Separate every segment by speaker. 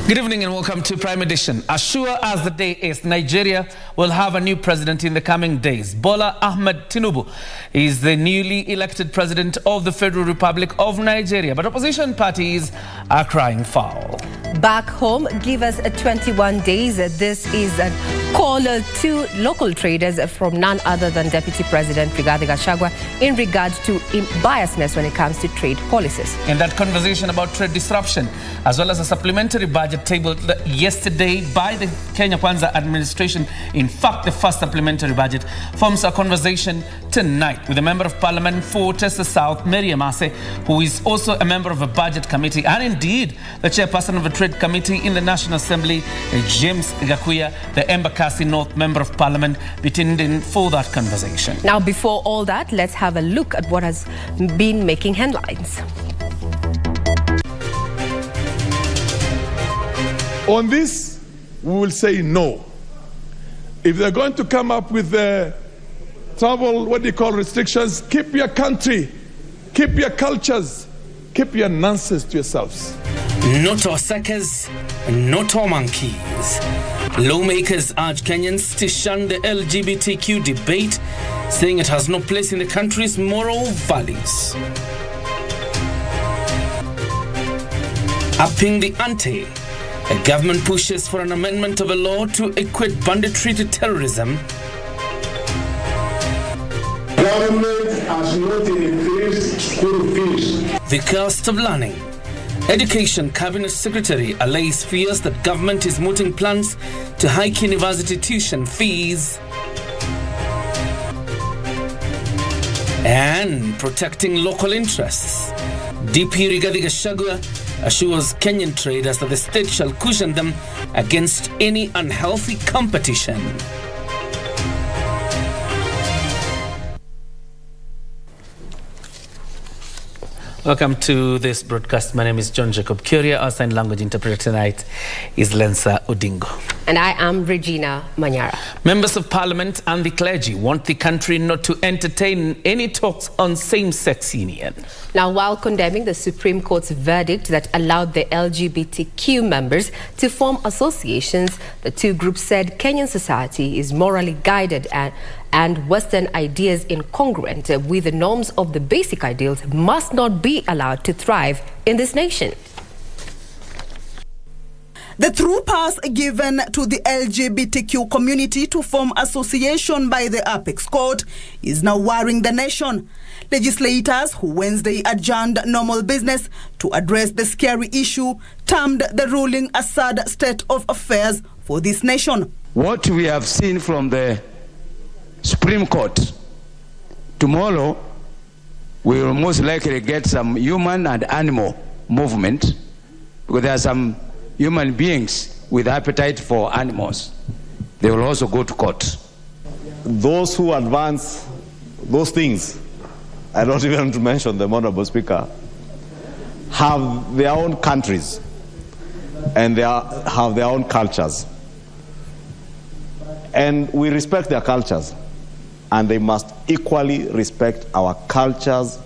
Speaker 1: Good evening and welcome to Prime Edition. As sure as the day is, Nigeria will have a new president in the coming days. Bola Ahmed Tinubu is the newly elected president of the Federal Republic of Nigeria, but opposition parties are crying foul.
Speaker 2: Back home, give us 21 days. This is a call to local traders from none other than Deputy President Rigathi Gachagua in regard to biasness when it comes to trade policies.
Speaker 1: In that conversation about trade disruption, as well as a supplementary budget tabled yesterday by the Kenya Kwanza administration, in fact the first supplementary budget, forms a conversation tonight with a member of parliament for Tessa South, Mary Amase, who is also a member of a budget committee and indeed the chairperson of a trade committee in the National Assembly, James Gakuya, the Embakasi North member of parliament, between in for that conversation.
Speaker 2: Now, before all that, let's have a look at what has been making headlines.
Speaker 3: On this, we will say no. If they're going to come up with travel, restrictions, keep your country, keep your cultures, keep your nonsense to yourselves.
Speaker 1: Not our suckers, not our monkeys. Lawmakers urge Kenyans to shun the LGBTQ debate, saying it has no place in the country's moral values. Upping the ante. The government pushes for an amendment of a law to equate banditry to terrorism.
Speaker 4: Government has not increased school fees.
Speaker 1: The cost of learning. Education Cabinet Secretary allays fears that government is mooting plans to hike university tuition fees. And protecting local interests. DP Rigathi Gachagua assures Kenyan traders that the state shall cushion them against any unhealthy competition. Welcome to this broadcast. My name is John Jacob Kioria. Our sign language interpreter tonight is Lensa Odingo.
Speaker 2: And I am Regina Manyara.
Speaker 1: Members of Parliament and the clergy want the country not to entertain any talks on same-sex union.
Speaker 2: Now, while condemning the Supreme Court's verdict that allowed the LGBTQ members to form associations, the two groups said Kenyan society is morally guided and Western ideas incongruent with the norms of the basic ideals must not be allowed to thrive in this nation.
Speaker 5: The through pass given to the LGBTQ community to form association by the Apex Court is now worrying the nation. Legislators who Wednesday adjourned normal business to address the scary issue termed the ruling a sad state of affairs for this nation.
Speaker 6: What we have seen from the Supreme Court, tomorrow we will most likely get some human and animal movement, because there are some human beings with appetite for animals. They will also go to court.
Speaker 7: Those who advance those things, I don't even want to mention them, Honorable Speaker, have their own countries and they have their own cultures. And we respect their cultures, and they must equally respect our cultures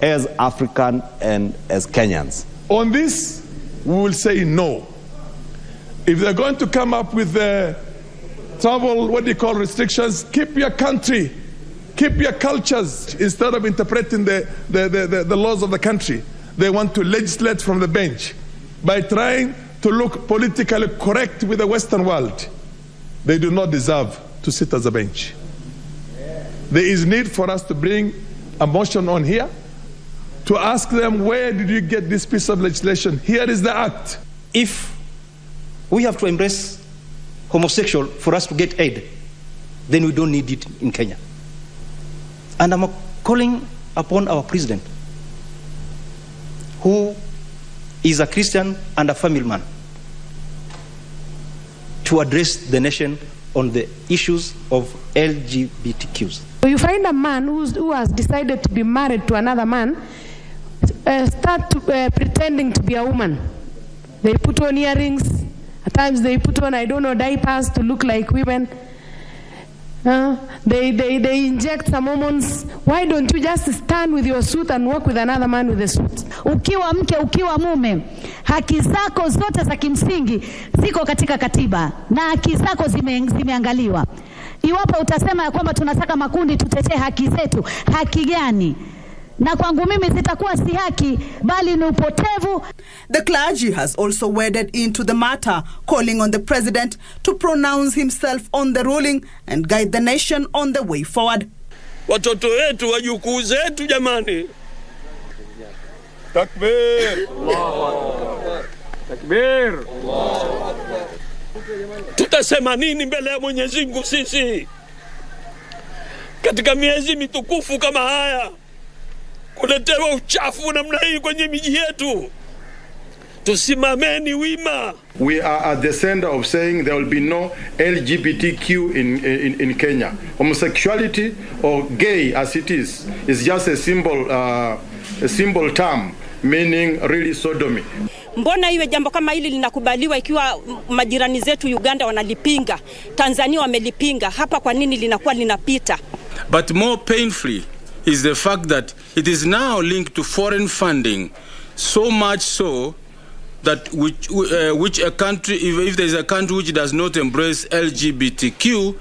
Speaker 7: as African and as Kenyans.
Speaker 3: On this, we will say no. If they're going to come up with travel, restrictions, keep your country, keep your cultures, instead of interpreting the laws of the country. They want to legislate from the bench by trying to look politically correct with the Western world. They do not deserve to sit as a bench. There is need for us to bring a motion on here to ask them, where did you get this piece of legislation? Here is the act.
Speaker 8: If we have to embrace homosexual for us to get aid, then we don't need it in Kenya. And I'm calling upon our president, who is a Christian and a family man, to address the nation on the issues of LGBTQs.
Speaker 9: You find a man who has decided to be married to another man, start pretending to be a woman. They put on earrings. At times they put on, diapers to look like women. They inject some hormones. Why don't you just stand with your suit and work with another man with a suit?
Speaker 10: Ukiwa mke, ukiwa mume, haki zako zote za kimsingi ziko katika katiba na haki zako zimeangaliwa. Iwapo utasema ya kwamba tunataka makundi tutetee haki zetu, haki gani? Na kwangu mimi zitakuwa si haki bali ni upotevu.
Speaker 5: The clergy has also waded into the matter, calling on the president to pronounce himself on the ruling and guide the nation on the way forward.
Speaker 11: Watoto wetu, wajukuu zetu jamani. Takbir. Takbir. Tutasema nini mbele ya Mwenyezi Mungu sisi? Katika miezi mitukufu kama haya, kuletewa uchafu namna hii kwenye miji yetu. Tusimameni wima.
Speaker 4: We are at the center of saying there will be no LGBTQ in Kenya. Homosexuality or gay as it is just a symbol term meaning really sodomy.
Speaker 12: Mbona iwe jambo kama hili linakubaliwa ikiwa majirani zetu Uganda wanalipinga, Tanzania wamelipinga, hapa kwa nini linakuwa linapita?
Speaker 13: But more painfully is the fact that it is now linked to foreign funding, so much so that which a country, if there is a country which does not embrace LGBTQ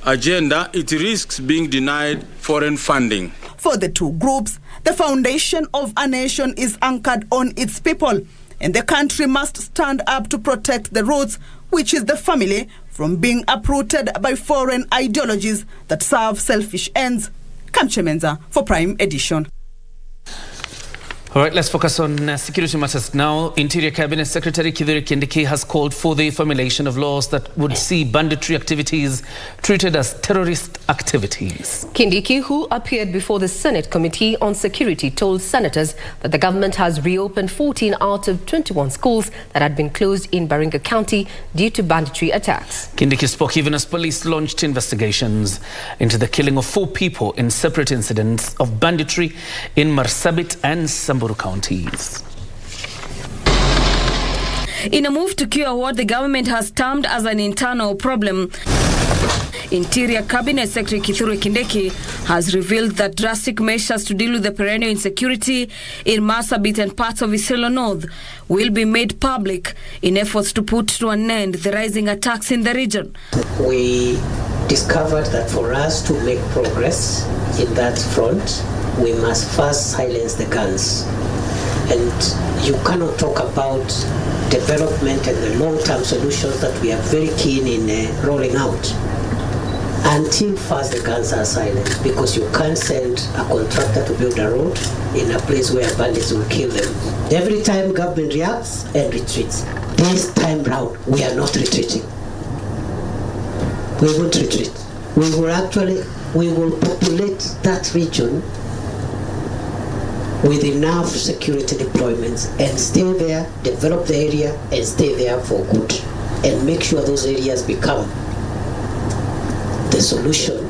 Speaker 13: agenda, it risks being denied foreign funding.
Speaker 5: For the two groups, the foundation of a nation is anchored on its people, and the country must stand up to protect the roots, which is the family, from being uprooted by foreign ideologies that serve selfish ends. Kamche Menza for Prime Edition.
Speaker 1: All right, let's focus on security matters now. Interior Cabinet Secretary Kioria Kindiki has called for the formulation of laws that would see banditry activities treated as terrorist activities.
Speaker 2: Kindiki, who appeared before the Senate Committee on Security, told senators that the government has reopened 14 out of 21 schools that had been closed in Baringa County due to banditry attacks.
Speaker 1: Kindiki spoke even as police launched investigations into the killing of 4 people in separate incidents of banditry in Marsabit and Samburu counties.
Speaker 14: In a move to cure what the government has termed as an internal problem, Interior Cabinet Secretary Kioria Kindiki has revealed that drastic measures to deal with the perennial insecurity in Marsabit and parts of Isiolo North will be made public in efforts to put to an end the rising attacks in the region.
Speaker 15: We discovered that for us to make progress in that front, we must first silence the guns. And you cannot talk about development and the long-term solutions that we are very keen in rolling out until first the guns are silent, because you can't send a contractor to build a road in a place where bandits will kill them. Every time government reacts and retreats. This time round, we are not retreating. We won't retreat. We will populate that region with enough security deployments and stay there, develop the area and stay there for good, and make sure those areas become the solution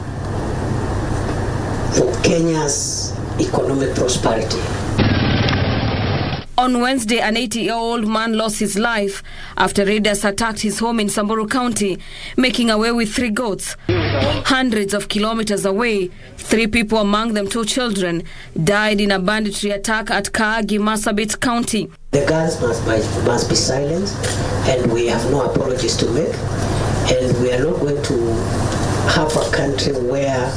Speaker 15: for Kenya's economic prosperity.
Speaker 14: On Wednesday, an 80-year-old man lost his life after raiders attacked his home in Samburu County, making away with 3 goats. Hundreds of kilometers away, 3 people, among them 2 children, died in a banditry attack at Kaagi, Marsabit County.
Speaker 15: The guns must be silent, and we have no apologies to make, and we are not going to have a country where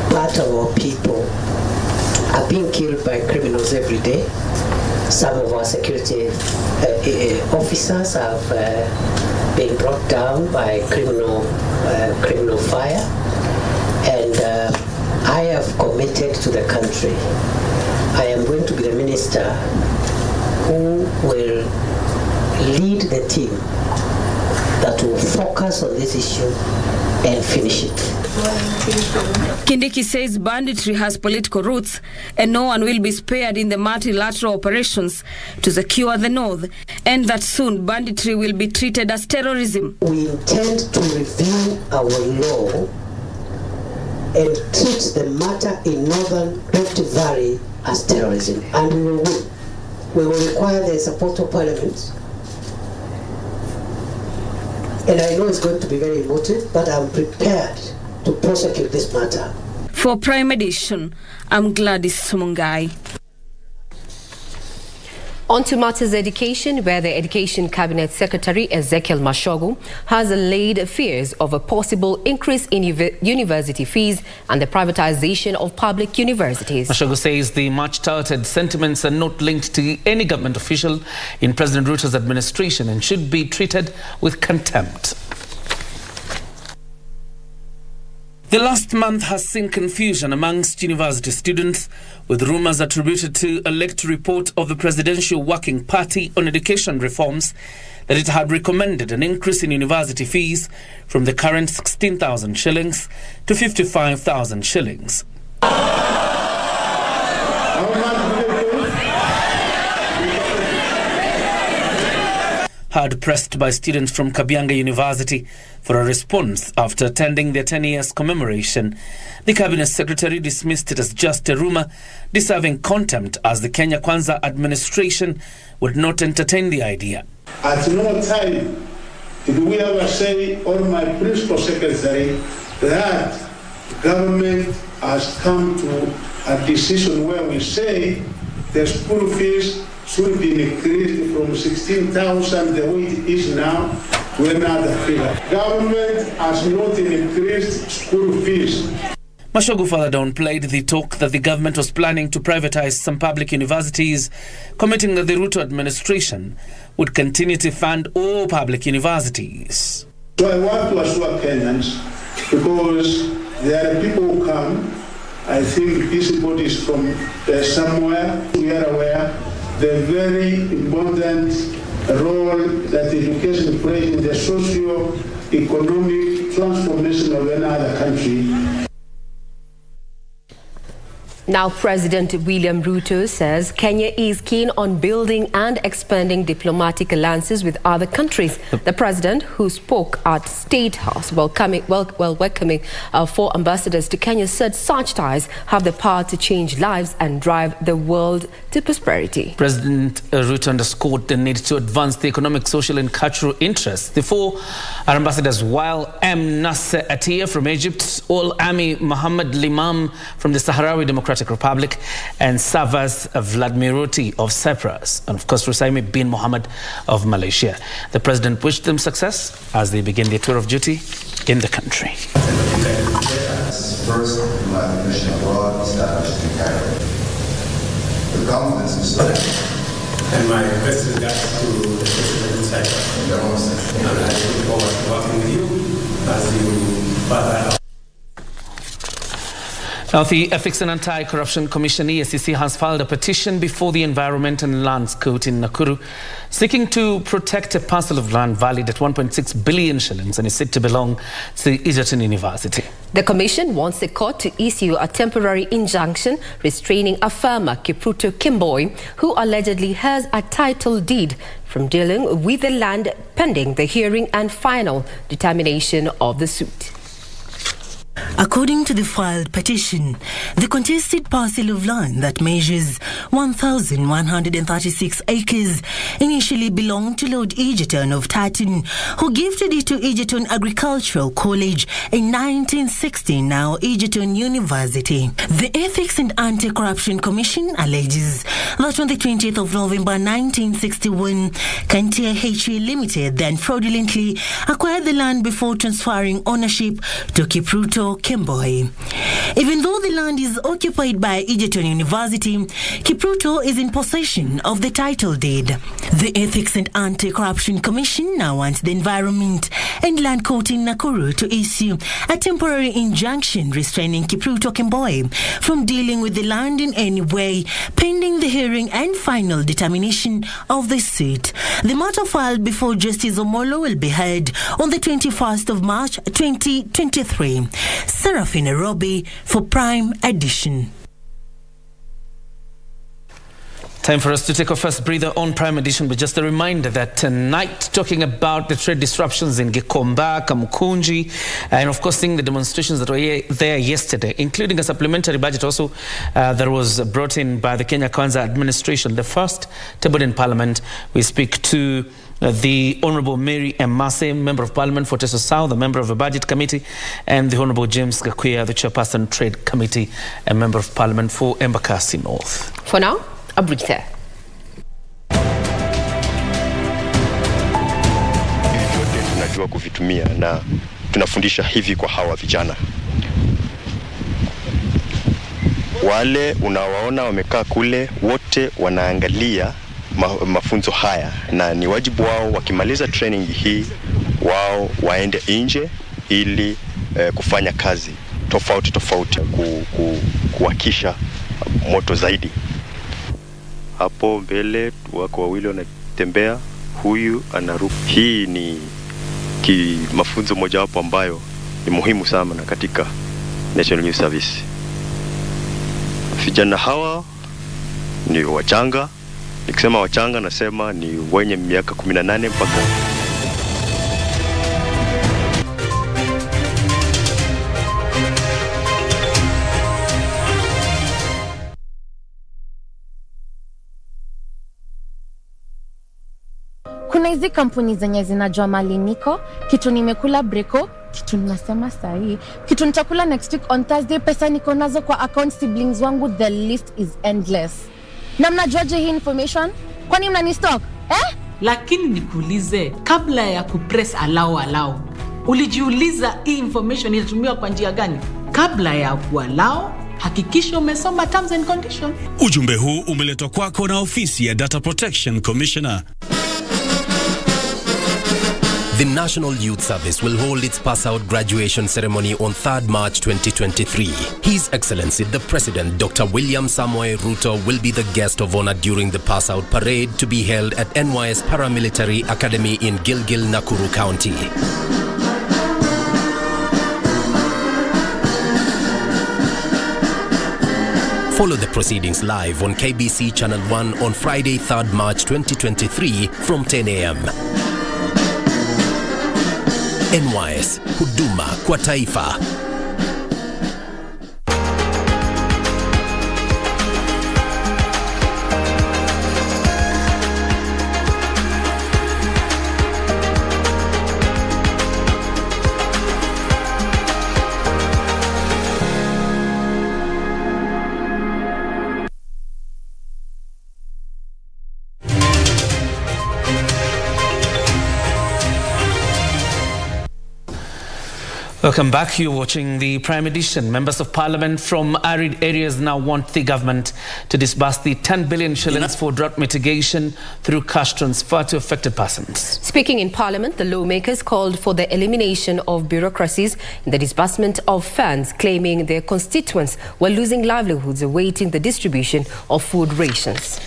Speaker 15: part of our people are being killed by criminals every day. Some of our security officers have been brought down by criminal fire, and I have committed to the country. I am going to be the minister who will lead the team that will focus on this issue and finish it.
Speaker 14: Kindiki says banditry has political roots and no one will be spared in the multilateral operations to secure the north, and that soon banditry will be treated as terrorism.
Speaker 15: We intend to review our law and treat the matter in Northern Rift Valley as terrorism, and we will win. We will require the support of Parliament. And I know it's going to be very emotive, but I'm prepared to prosecute this matter.
Speaker 14: For Prime Edition, I'm Gladys Sumungai.
Speaker 2: On to matters education, where the Education Cabinet Secretary Ezekiel Mashogu has allayed fears of a possible increase in university fees and the privatization of public universities.
Speaker 1: Mashogu says the much-touted sentiments are not linked to any government official in President Ruto's administration and should be treated with contempt. The last month has seen confusion amongst university students, with rumours attributed to a leaked report of the Presidential Working Party on education reforms that it had recommended an increase in university fees from the current 16,000 shillings to 55,000 shillings. Hard pressed by students from Kabianga University for a response after attending their 10 years commemoration, the Cabinet Secretary dismissed it as just a rumour, deserving contempt, as the Kenya Kwanza administration would not entertain the idea.
Speaker 16: At no time did we ever say, or my principal secretary, that government has come to a decision where we say the school fees should be increased from 16,000 the way it is now to another figure. Government has not increased school fees.
Speaker 1: Mashogu further downplayed the talk that the government was planning to privatize some public universities, committing that the Ruto administration would continue to fund all public universities.
Speaker 16: So I want to assure Kenyans, because there are people who come, I think these bodies from somewhere, we are aware the very important role that education plays in the socio-economic transformation of another country.
Speaker 2: Now, President William Ruto says Kenya is keen on building and expanding diplomatic alliances with other countries. The president, who spoke at State House welcoming 4 ambassadors to Kenya, said such ties have the power to change lives and drive the world to prosperity.
Speaker 1: President Ruto underscored the need to advance the economic, social and cultural interests. The 4 are ambassadors: while M. Nasser Atia from Egypt, Ol Ami Mohammed Limam from the Sahrawi Democratic Republic, and Savas Vladimiroti of Cyprus, and of course Rusaimi bin Mohammed of Malaysia. The president wished them success as they begin their tour of duty in the country.
Speaker 17: First diplomatic mission abroad established in Cairo. With confidence and strength. And my best regards to the president in Cyprus. And I look forward to working with you as you further.
Speaker 1: Now, the Ethics and Anti-Corruption Commission, EACC, has filed a petition before the Environment and Lands Court in Nakuru, seeking to protect a parcel of land valued at 1.6 billion shillings and is said to belong to Egerton University.
Speaker 2: The commission wants the court to issue a temporary injunction restraining a farmer, Kipruto Kimboi, who allegedly has a title deed, from dealing with the land pending the hearing and final determination of the suit.
Speaker 18: According to the filed petition, the contested parcel of land that measures 1,136 acres initially belonged to Lord Egerton of Tartan, who gifted it to Egerton Agricultural College in 1960, now Egerton University. The Ethics and Anti-Corruption Commission alleges that on the 20th of November 1961, Kantia HE Limited then fraudulently acquired the land before transferring ownership to Kipruto Kimboi. Even though the land is occupied by Egerton University, Kipruto is in possession of the title deed. The Ethics and Anti-Corruption Commission now wants the Environment and Land Court in Nakuru to issue a temporary injunction restraining Kipruto Kimboi from dealing with the land in any way, pending the hearing and final determination of the suit. The matter filed before Justice Omolo will be heard on the 21st of March 2023. Serafina Robi for Prime Edition.
Speaker 1: Time for us to take our first breather on Prime Edition, but just a reminder that tonight, talking about the trade disruptions in Gikomba, Kamukunji, and of course seeing the demonstrations that were there yesterday, including a supplementary budget also that was brought in by the Kenya Kwanza administration, the first tabled in Parliament. We speak to the Honourable Mary Emase, Member of Parliament for Teso South, a member of the Budget Committee, and the Honourable James Gakuya, the Chairperson Trade Committee, a Member of Parliament for Embakasi North.
Speaker 2: For now, a break there.
Speaker 19: Tunajua kuvitumia na tunafundisha hivi kwa hawa vijana. Wale unawaona wamekaa kule wote wanaangalia mafunzo haya, na ni wajibu wao wakimaliza training hii wao waende nje ili kufanya kazi tofauti kuwakisha moto zaidi. Hapo mbele wako wawili wanatembea, huyu anaruka. Hii ni mafunzo mojawapo ambayo ni muhimu sana katika National Youth Service. Vijana hawa ni wachanga. Nikisema wachanga nasema ni wenye miaka 18 mpaka
Speaker 20: kuna hizi kampuni zenye zinajua mali niko, kitu nimekula breko, kitu ninasema sahi, kitu nitakula next week on Thursday, pesa niko nazo kwa account, siblings wangu, the list is endless. Na mnajuaje hii information? Kwani mnani stock?
Speaker 21: Lakini nikuulize, kabla ya kupress allow, ulijiuliza hii information inatumiwa kwa njia gani? Kabla ya kuallow, hakikisha umesoma terms and conditions.
Speaker 22: Ujumbe huu umeletwa kwako na ofisi ya Data Protection Commissioner.
Speaker 23: The National Youth Service will hold its pass-out graduation ceremony on 3rd March 2023. His Excellency the President, Dr. William Samoei Ruto, will be the guest of honor during the pass-out parade to be held at NYS Paramilitary Academy in Gilgil, Nakuru County. Follow the proceedings live on KBC Channel 1 on Friday, 3rd March 2023 from 10 a.m. NYS, huduma kwa taifa.
Speaker 1: Welcome back. You're watching the Prime Edition. Members of Parliament from arid areas now want the government to disburse the 10 billion shillings for drought mitigation through cash transfer to affected persons.
Speaker 2: Speaking in Parliament, the lawmakers called for the elimination of bureaucracies in the disbursement of funds, claiming their constituents were losing livelihoods awaiting the distribution of food rations.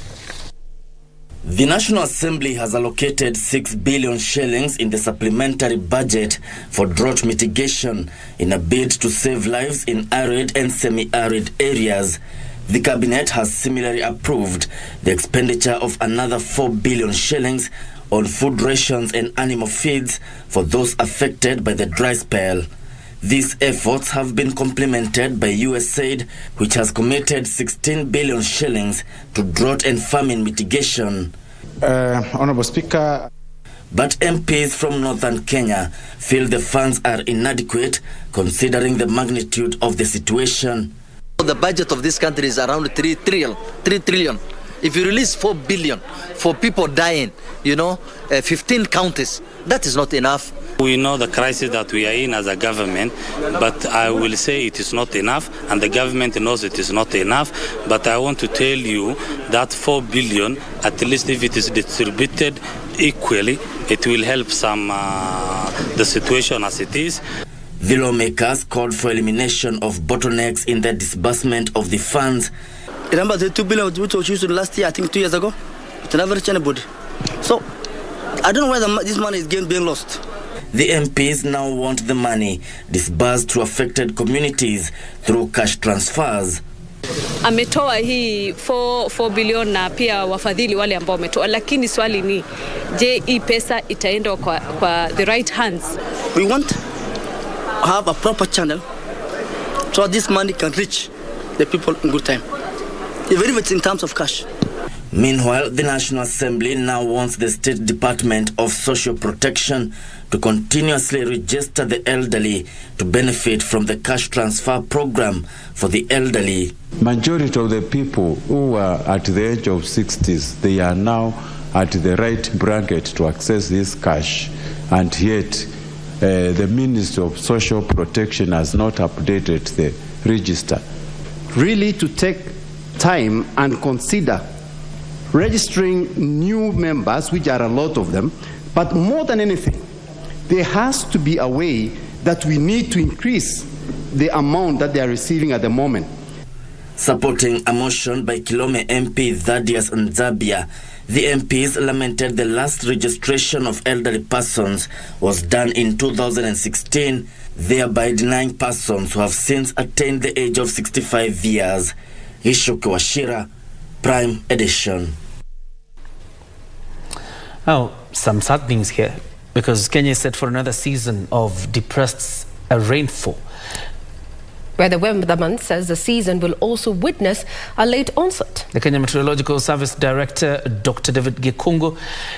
Speaker 24: The National Assembly has allocated 6 billion shillings in the supplementary budget for drought mitigation in a bid to save lives in arid and semi-arid areas. The Cabinet has similarly approved the expenditure of another 4 billion shillings on food rations and animal feeds for those affected by the dry spell. These efforts have been complemented by USAID, which has committed 16 billion shillings to drought and famine mitigation.
Speaker 25: Honorable Speaker.
Speaker 24: But MPs from northern Kenya feel the funds are inadequate considering the magnitude of the situation.
Speaker 26: The budget of this country is around 3 trillion. If you release 4 billion for people dying, 15 counties, that is not enough.
Speaker 27: We know the crisis that we are in as a government, but I will say it is not enough, and the government knows it is not enough. But I want to tell you that 4 billion, at least if it is distributed equally, it will help some the situation as it is.
Speaker 24: The lawmakers called for elimination of bottlenecks in the disbursement of the funds.
Speaker 26: Remember the 2 billion which was used last year, I think 2 years ago? It never reached anybody. So, I don't know where this money is being lost.
Speaker 24: The MPs now want the money disbursed to affected communities through cash transfers.
Speaker 3: ametoa hii 4 billion na pia wafadhili wale ambao wametoa, lakini swali ni je, hii pesa itaenda kwa the right hands?
Speaker 26: We want to have a proper channel so this money can reach the people in good time, even if it's in terms of cash.
Speaker 24: Meanwhile, the National Assembly now wants the State Department of Social Protection to continuously register the elderly to benefit from the cash transfer program for the elderly.
Speaker 25: Majority of the people who are at the age of 60s, they are now at the right bracket to access this cash, and yet the Ministry of Social Protection has not updated the register.
Speaker 6: Really to take time and consider registering new members, which are a lot of them, but more than anything, there has to be a way that we need to increase the amount that they are receiving at the moment.
Speaker 24: Supporting a motion by Kilome MP Thaddeus Nzabia, the MPs lamented the last registration of elderly persons was done in 2016, thereby denying persons who have since attained the age of 65 years. Ishoke Washira, Prime Edition.
Speaker 1: Oh, some sad things here, because Kenya is set for another season of depressed rainfall.
Speaker 2: Where the weatherman says the season will also witness a late onset.
Speaker 1: The Kenya Meteorological Service Director, Dr. David Gikungo,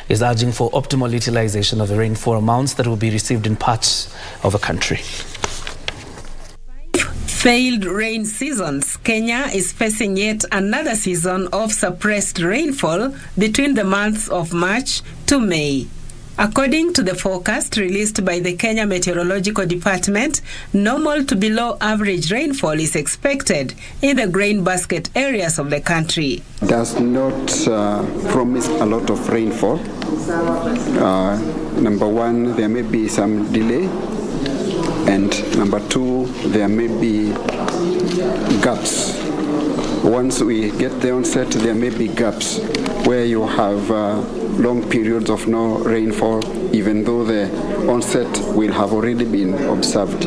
Speaker 1: is urging for optimal utilization of the rainfall amounts that will be received in parts of the country.
Speaker 7: Failed rain seasons, Kenya is facing yet another season of suppressed rainfall between the months of March to May. According to the forecast released by the Kenya Meteorological Department, normal to below average rainfall is expected in the grain basket areas of the country.
Speaker 6: Does not promise a lot of rainfall. Number one, there may be some delay. And number two, there may be gaps. Once we get the onset, there may be gaps where you have long periods of no rainfall, even though the onset will have already been observed.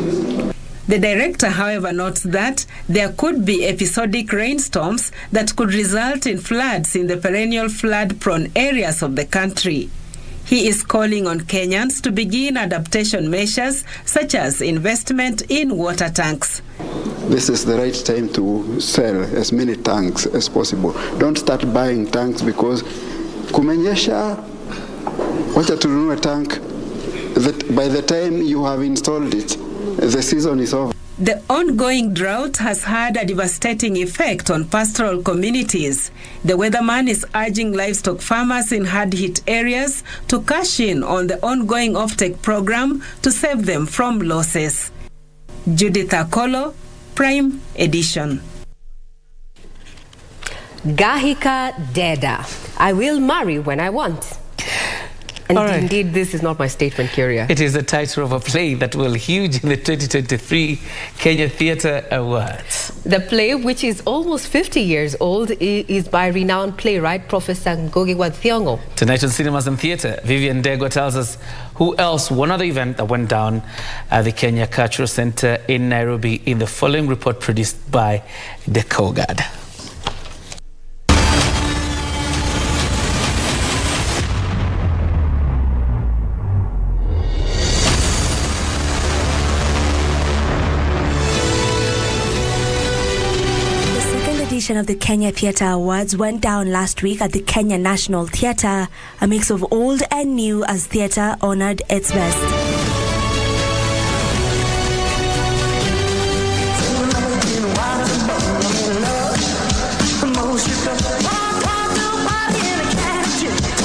Speaker 7: The director, however, notes that there could be episodic rainstorms that could result in floods in the perennial flood-prone areas of the country. He is calling on Kenyans to begin adaptation measures such as investment in water tanks.
Speaker 6: This is the right time to sell as many tanks as possible. Don't start buying tanks because kumenyesha, wacha tununue tank. That by the time you have installed it, the season is over.
Speaker 7: The ongoing drought has had a devastating effect on pastoral communities. The weatherman is urging livestock farmers in hard-hit areas to cash in on the ongoing offtake program to save them from losses. Judith Akolo, Prime Edition.
Speaker 2: Gahika Deda. I will marry when I want. And right. Indeed, this is not my statement, Kioria.
Speaker 1: It is the title of a play that will huge in the 2023 Kenya Theatre Awards.
Speaker 2: The play, which is almost 50 years old, is by renowned playwright Professor Ngugi wa Thiong'o.
Speaker 1: Tonight on Cinemas and Theatre, Vivian Degwa tells us who else won other event that went down at the Kenya Cultural Centre in Nairobi in the following report produced by the Kogad.
Speaker 8: Of the Kenya Theatre Awards went down last week at the Kenya National Theatre, a mix of old and new as theatre honoured its best.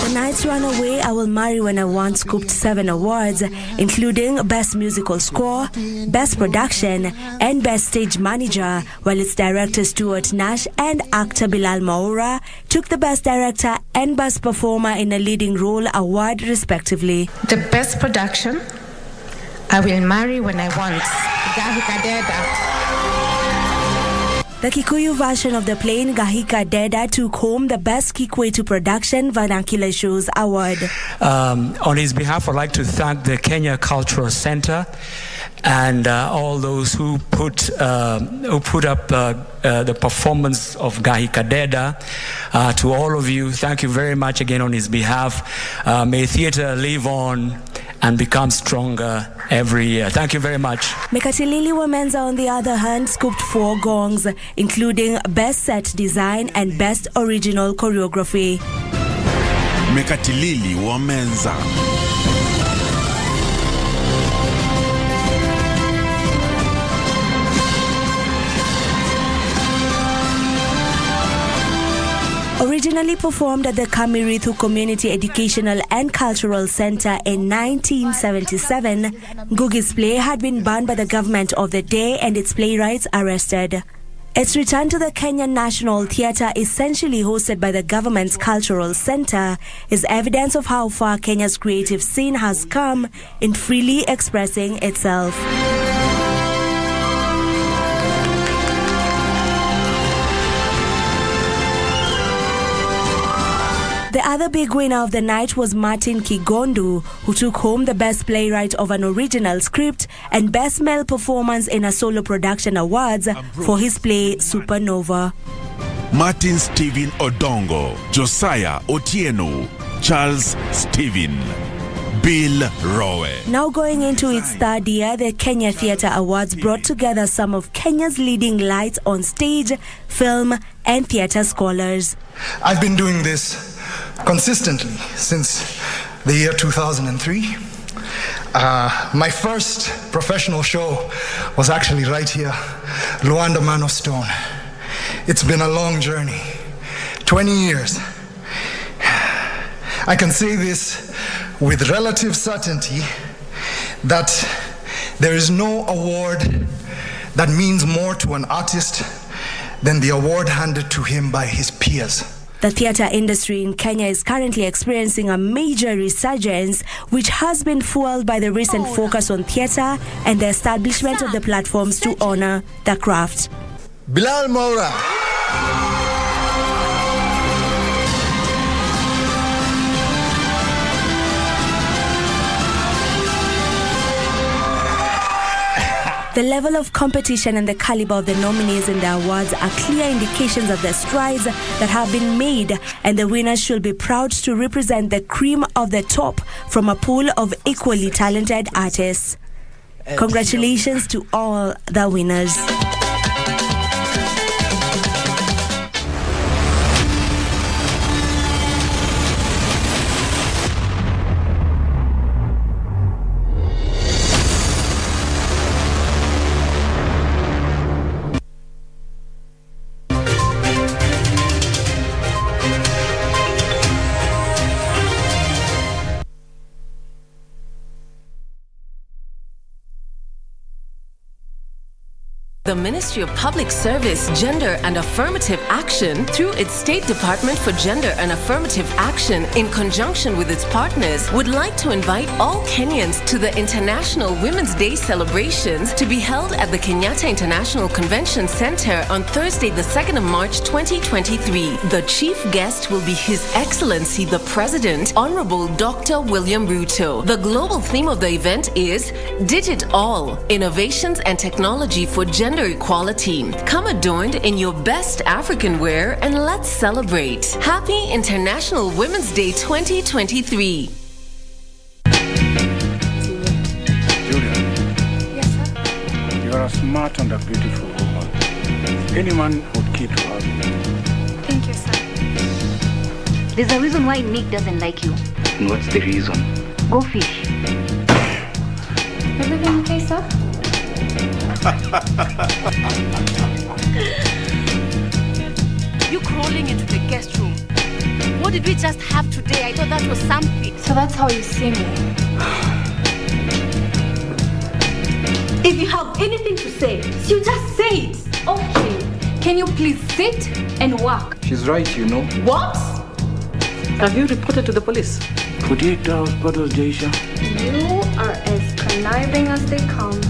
Speaker 8: Tonight's runaway, I Will Marry When I Want, scooped 7 awards, including Best Musical Score, Best Production, and Best Stage Manager, while its director Stuart Nash and actor Bilal Maura took the Best Director and Best Performer in a Leading Role award, respectively.
Speaker 9: The Best Production, I Will Marry When I Want, Gahika Deda.
Speaker 8: The Kikuyu version of the play, Gahika Deda, took home the Best Kikwetu Production Vernacular Shows Award.
Speaker 10: On his behalf, I'd like to thank the Kenya Cultural Centre
Speaker 4: and all those who put up the performance of Gahi Kadeda. To all of you, thank you very much again on his behalf. May theatre live on and become stronger every year. Thank you very much.
Speaker 8: Mekatilili Wamenza, on the other hand, scooped 4 gongs, including Best Set Design and Best Original Choreography.
Speaker 22: Mekatilili Wamenza.
Speaker 8: Originally performed at the Kamirithu Community Educational and Cultural Center in 1977, Ngugi's play had been banned by the government of the day and its playwrights arrested. Its return to the Kenyan National Theatre, essentially hosted by the government's Cultural Center, is evidence of how far Kenya's creative scene has come in freely expressing itself. The other big winner of the night was Martin Kigondu, who took home the Best Playwright of an Original Script and Best Male Performance in a Solo Production awards for his play Supernova.
Speaker 22: Martin Stephen Odongo, Josiah Otieno, Charles Stephen, Bill Rowe.
Speaker 8: Now going into its third year, the Kenya Theatre Awards brought together some of Kenya's leading lights on stage, film and theatre scholars.
Speaker 5: I've been doing this consistently since the year 2003. My first professional show was actually right here, Luanda Man of Stone. It's been a long journey, 20 years. I can say this with relative certainty that there is no award that means more to an artist than the award handed to him by his peers.
Speaker 8: The theatre industry in Kenya is currently experiencing a major resurgence, which has been fueled by the recent focus on theatre and the establishment of the platforms to honor the craft.
Speaker 5: Bilal Moura.
Speaker 8: The level of competition and the caliber of the nominees in the awards are clear indications of the strides that have been made, and the winners should be proud to represent the cream of the top from a pool of equally talented artists. Congratulations to all the winners.
Speaker 10: The Ministry of Public Service, Gender and Affirmative Action, through its State Department for Gender and Affirmative Action, in conjunction with its partners, would like to invite all Kenyans to the International Women's Day celebrations to be held at the Kenyatta International Convention Center on Thursday, the 2nd of March 2023. The chief guest will be His Excellency the President, Honorable Dr. William Ruto. The global theme of the event is Digit All, Innovations and Technology for Gender Equality. Come adorned in your best African wear and let's celebrate. Happy International Women's Day 2023.
Speaker 16: Julia.
Speaker 11: Yes, sir?
Speaker 16: You are a smart and a beautiful woman. Any man would kill to have you.
Speaker 11: Thank you, sir.
Speaker 12: There's a reason why Nick doesn't like you.
Speaker 16: And what's the reason?
Speaker 12: Go fish.
Speaker 11: Everything okay, sir?
Speaker 12: You crawling into the guest room. What did we just have today? I thought that was something.
Speaker 11: So that's how you see me.
Speaker 12: If you have anything to say, you just say it.
Speaker 11: Okay. Can you please sit and work?
Speaker 16: She's right, you know.
Speaker 11: What?
Speaker 16: Have you reported to the police? 48 hours, Bottles, Jaisha.
Speaker 11: You are as conniving as they come.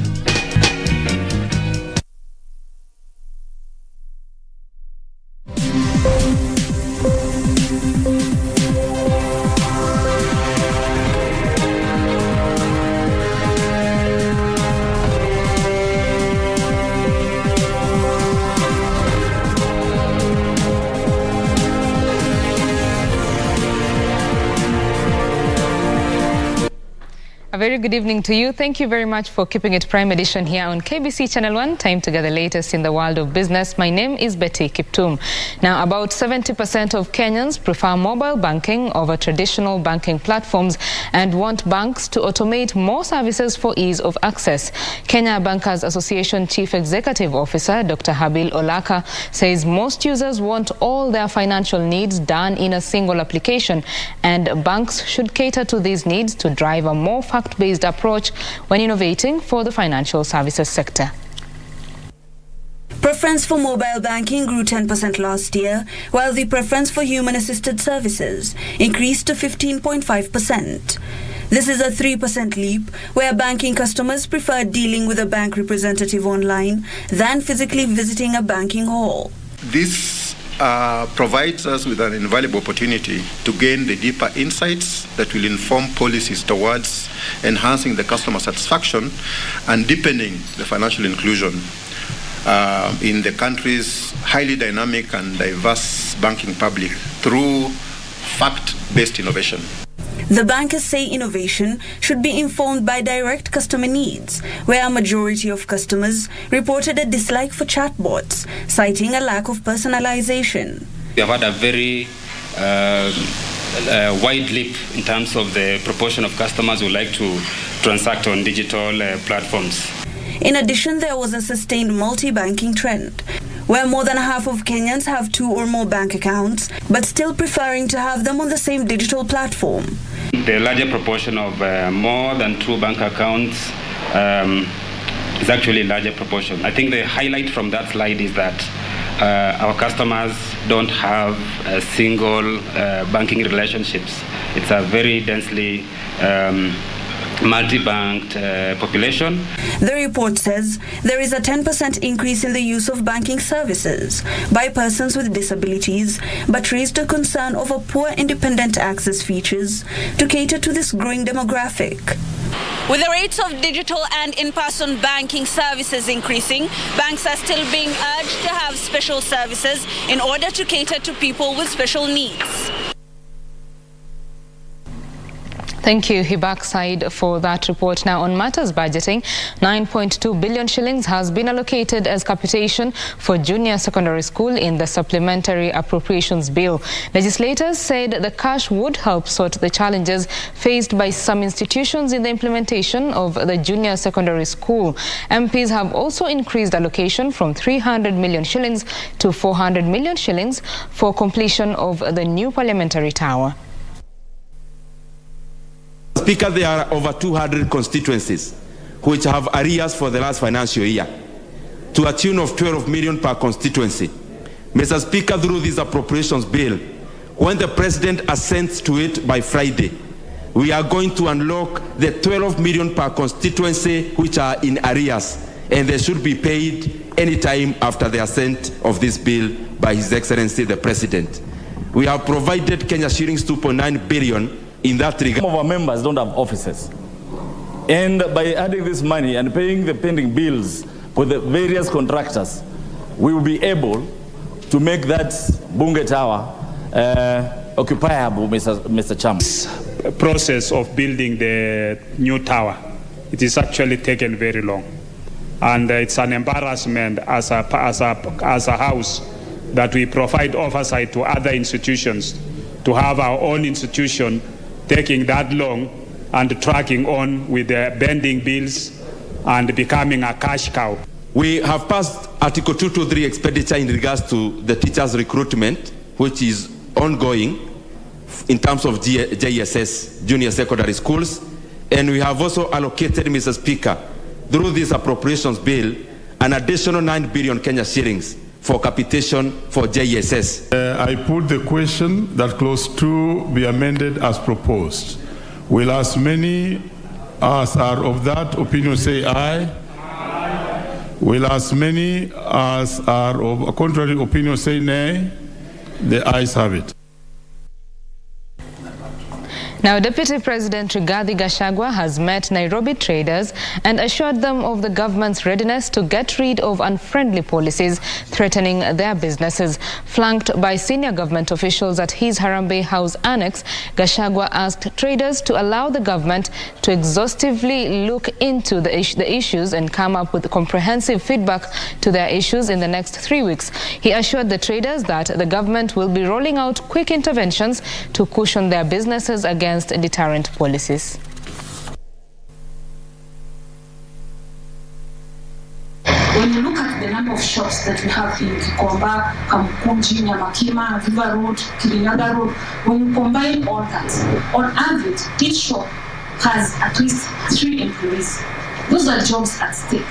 Speaker 13: A very good evening to you. Thank you very much for keeping it Prime Edition here on KBC Channel 1. Time to get the latest in the world of business. My name is Betty Kiptum. Now, about 70% of Kenyans prefer mobile banking over traditional banking platforms and want banks to automate more services for ease of access. Kenya Bankers Association Chief Executive Officer Dr. Habil Olaka says most users want all their financial needs done in a single application, and banks should cater to these needs to drive a more fact-based approach when innovating for the financial services sector.
Speaker 14: Preference for mobile banking grew 10% last year, while the preference for human-assisted services increased to 15.5%. This is a 3% leap, where banking customers prefer dealing with a bank representative online than physically visiting a banking hall.
Speaker 15: This provides us with an invaluable opportunity to gain the deeper insights that will inform policies towards enhancing the customer satisfaction and deepening the financial inclusion in the country's highly dynamic and diverse banking public through fact-based innovation.
Speaker 14: The bankers say innovation should be informed by direct customer needs, where a majority of customers reported a dislike for chatbots, citing a lack of personalization.
Speaker 17: We have had a very wide leap in terms of the proportion of customers who like to transact on digital platforms.
Speaker 14: In addition, there was a sustained multi-banking trend, where more than half of Kenyans have 2 or more bank accounts, but still preferring to have them on the same digital platform.
Speaker 17: The larger proportion of more than 2 bank accounts is actually a larger proportion. I think the highlight from that slide is that our customers don't have single banking relationships. It's a very densely multi-banked population.
Speaker 14: The report says there is a 10% increase in the use of banking services by persons with disabilities, but raised a concern over poor independent access features to cater to this growing demographic.
Speaker 18: With the rates of digital and in-person banking services increasing, banks are still being urged to have special services in order to cater to people with special needs.
Speaker 13: Thank you, Hibak Said, for that report. Now, on matters budgeting, 9.2 billion shillings has been allocated as capitation for junior secondary school in the Supplementary Appropriations Bill. Legislators said the cash would help sort the challenges faced by some institutions in the implementation of the junior secondary school. MPs have also increased allocation from 300 million shillings to 400 million shillings for completion of the new parliamentary tower.
Speaker 19: Speaker, there are over 200 constituencies which have arrears for the last financial year to a tune of 12 million per constituency. Mr. Speaker, through this appropriations bill, when the President assents to it by Friday, we are going to unlock the 12 million per constituency which are in arrears, and they should be paid any time after the assent of this bill by His Excellency the President. We have provided Kenya shillings 2.9 billion in that regard.
Speaker 20: Some of our members don't have offices. And by adding this money and paying the pending bills with the various contractors, we will be able to make that Bunge Tower occupiable, Mr. Chairman.
Speaker 28: This process of building the new tower, it is actually taken very long. And it's an embarrassment as a house that we provide oversight to other institutions, to have our own institution taking that long and tracking on with the bending bills and becoming a cash cow.
Speaker 19: We have passed Article 223 expenditure in regards to the teachers' recruitment, which is ongoing in terms of JSS, junior secondary schools. And we have also allocated, Mr. Speaker, through this appropriations bill, an additional 9 billion Kenya shillings for capitation for JSS.
Speaker 29: I put the question that clause 2 be amended as proposed. Will as many as are of that opinion say aye? Aye. Will as many as are of a contrary opinion say nay? The ayes have it.
Speaker 13: Now, Deputy President Rigathi Gachagua has met Nairobi traders and assured them of the government's readiness to get rid of unfriendly policies threatening their businesses. Flanked by senior government officials at his Harambee House Annex, Gachagua asked traders to allow the government to exhaustively look into the issues and come up with comprehensive feedback to their issues in the next 3 weeks. He assured the traders that the government will be rolling out quick interventions to cushion their businesses against deterrent policies.
Speaker 3: When you look at the number of shops that we have in Kikomba, Kamkunji, Nyamakima, River Road, Kirinyaga Road, when you combine all that, on average, each shop has at least 3 employees. Those are jobs at stake.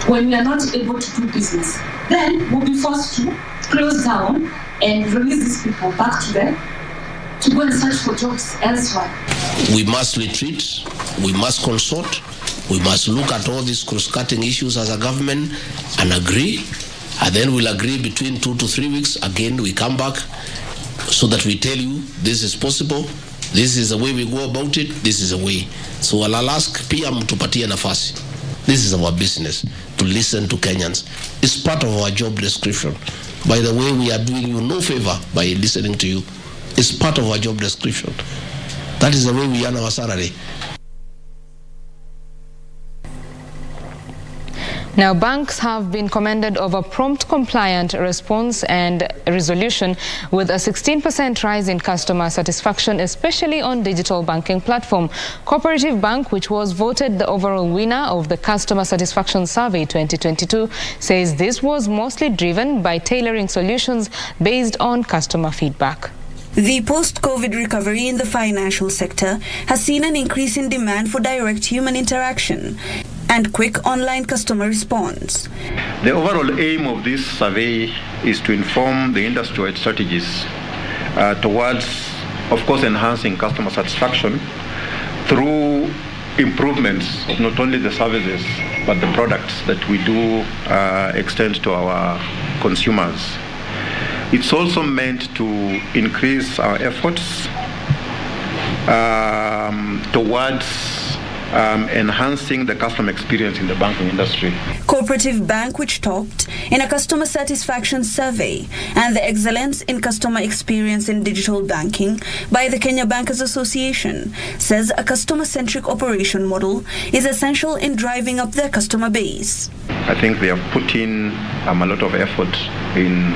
Speaker 3: When we are not able to do business, then we'll be forced to close down and release these people back to them to go and search for jobs elsewhere.
Speaker 6: We must retreat, we must consult, we must look at all these cross-cutting issues as a government and agree, and then we'll agree between 2 to 3 weeks. Again, we come back so that we tell you this is possible, this is the way we go about it, this is the way. So I'll ask PM tupatie nafasi. This is our business, to listen to Kenyans. It's part of our job description. By the way, we are doing you no favor by listening to you. It's part of our job description. That is the way we earn our salary.
Speaker 13: Now, banks have been commended of a prompt, compliant response and resolution with a 16% rise in customer satisfaction, especially on digital banking platform. Cooperative Bank, which was voted the overall winner of the Customer Satisfaction Survey 2022, says this was mostly driven by tailoring solutions based on customer feedback.
Speaker 14: The post-COVID recovery in the financial sector has seen an increase in demand for direct human interaction and quick online customer response.
Speaker 15: The overall aim of this survey is to inform the industry-wide strategies towards, of course, enhancing customer satisfaction through improvements of not only the services but the products that we do extend to our consumers. It's also meant to increase our efforts towards enhancing the customer experience in the banking industry.
Speaker 14: Cooperative Bank, which topped in a customer satisfaction survey and the excellence in customer experience in digital banking by the Kenya Bankers Association, says a customer-centric operation model is essential in driving up their customer base.
Speaker 15: I think they have put in a lot of effort in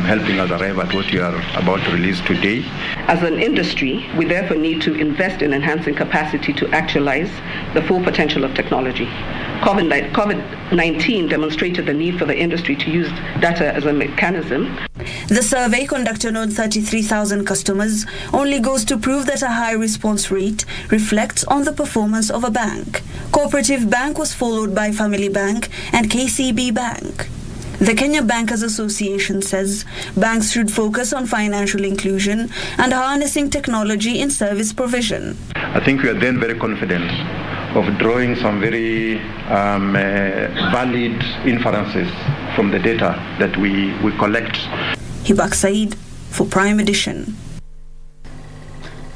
Speaker 15: helping us arrive at what we are about to release today.
Speaker 7: As an industry, we therefore need to invest in enhancing capacity to actualize the full potential of technology. COVID-19 demonstrated the need for the industry to use data as a mechanism.
Speaker 14: The survey, conducted on 33,000 customers, only goes to prove that a high response rate reflects on the performance of a bank. Cooperative Bank was followed by Family Bank and KCB Bank. The Kenya Bankers Association says banks should focus on financial inclusion and harnessing technology in service provision.
Speaker 15: I think we are then very confident of drawing some very valid inferences from the data that we collect.
Speaker 14: Hibak Said for Prime Edition.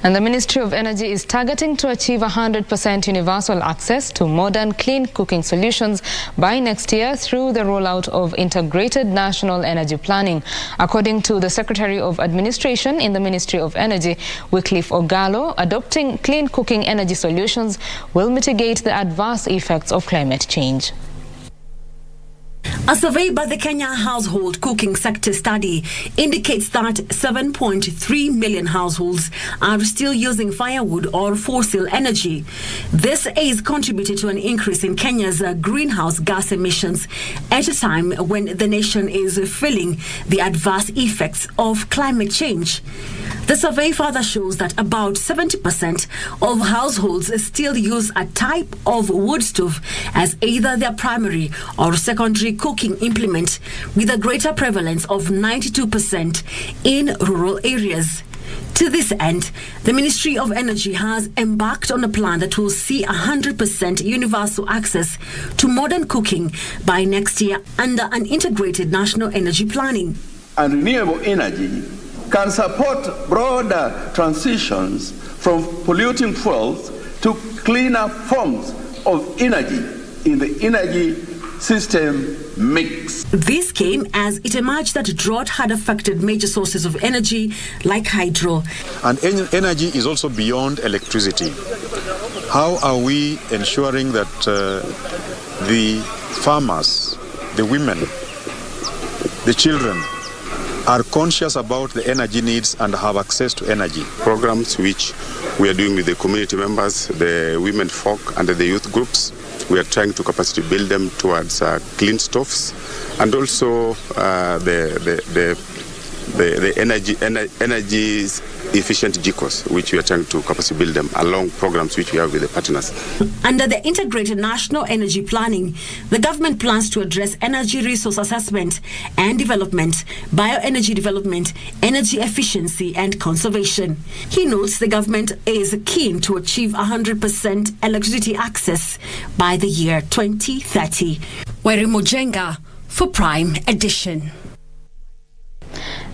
Speaker 13: And the Ministry of Energy is targeting to achieve 100% universal access to modern clean cooking solutions by next year through the rollout of integrated national energy planning. According to the Secretary of Administration in the Ministry of Energy, Wycliffe Ogalo, adopting clean cooking energy solutions will mitigate the adverse effects of climate change.
Speaker 21: A survey by the Kenya Household Cooking Sector Study indicates that 7.3 million households are still using firewood or fossil energy. This is contributed to an increase in Kenya's greenhouse gas emissions at a time when the nation is feeling the adverse effects of climate change. The survey further shows that about 70% of households still use a type of wood stove as either their primary or secondary cooking implement, with a greater prevalence of 92% in rural areas. To this end, the Ministry of Energy has embarked on a plan that will see 100% universal access to modern cooking by next year under an integrated national energy planning.
Speaker 23: And renewable energy can support broader transitions
Speaker 1: from polluting fuels to cleaner forms of energy in the energy system mix.
Speaker 21: This came as it emerged that drought had affected major sources of energy like hydro.
Speaker 2: And energy is also beyond electricity. How are we ensuring that the farmers, the women, the children are conscious about the energy needs and have access to energy?
Speaker 4: Programs which we are doing with the community members, the women folk and the youth groups. We are trying to capacity build them towards clean stoves and also the energy efficient GCOs, which we are trying to capacity build them along programs which we have with the partners.
Speaker 21: Under the Integrated National Energy Planning, the government plans to address energy resource assessment and development, bioenergy development, energy efficiency and conservation. He notes the government is keen to achieve 100% electricity access by the year 2030. Weri Mojenga for Prime Edition.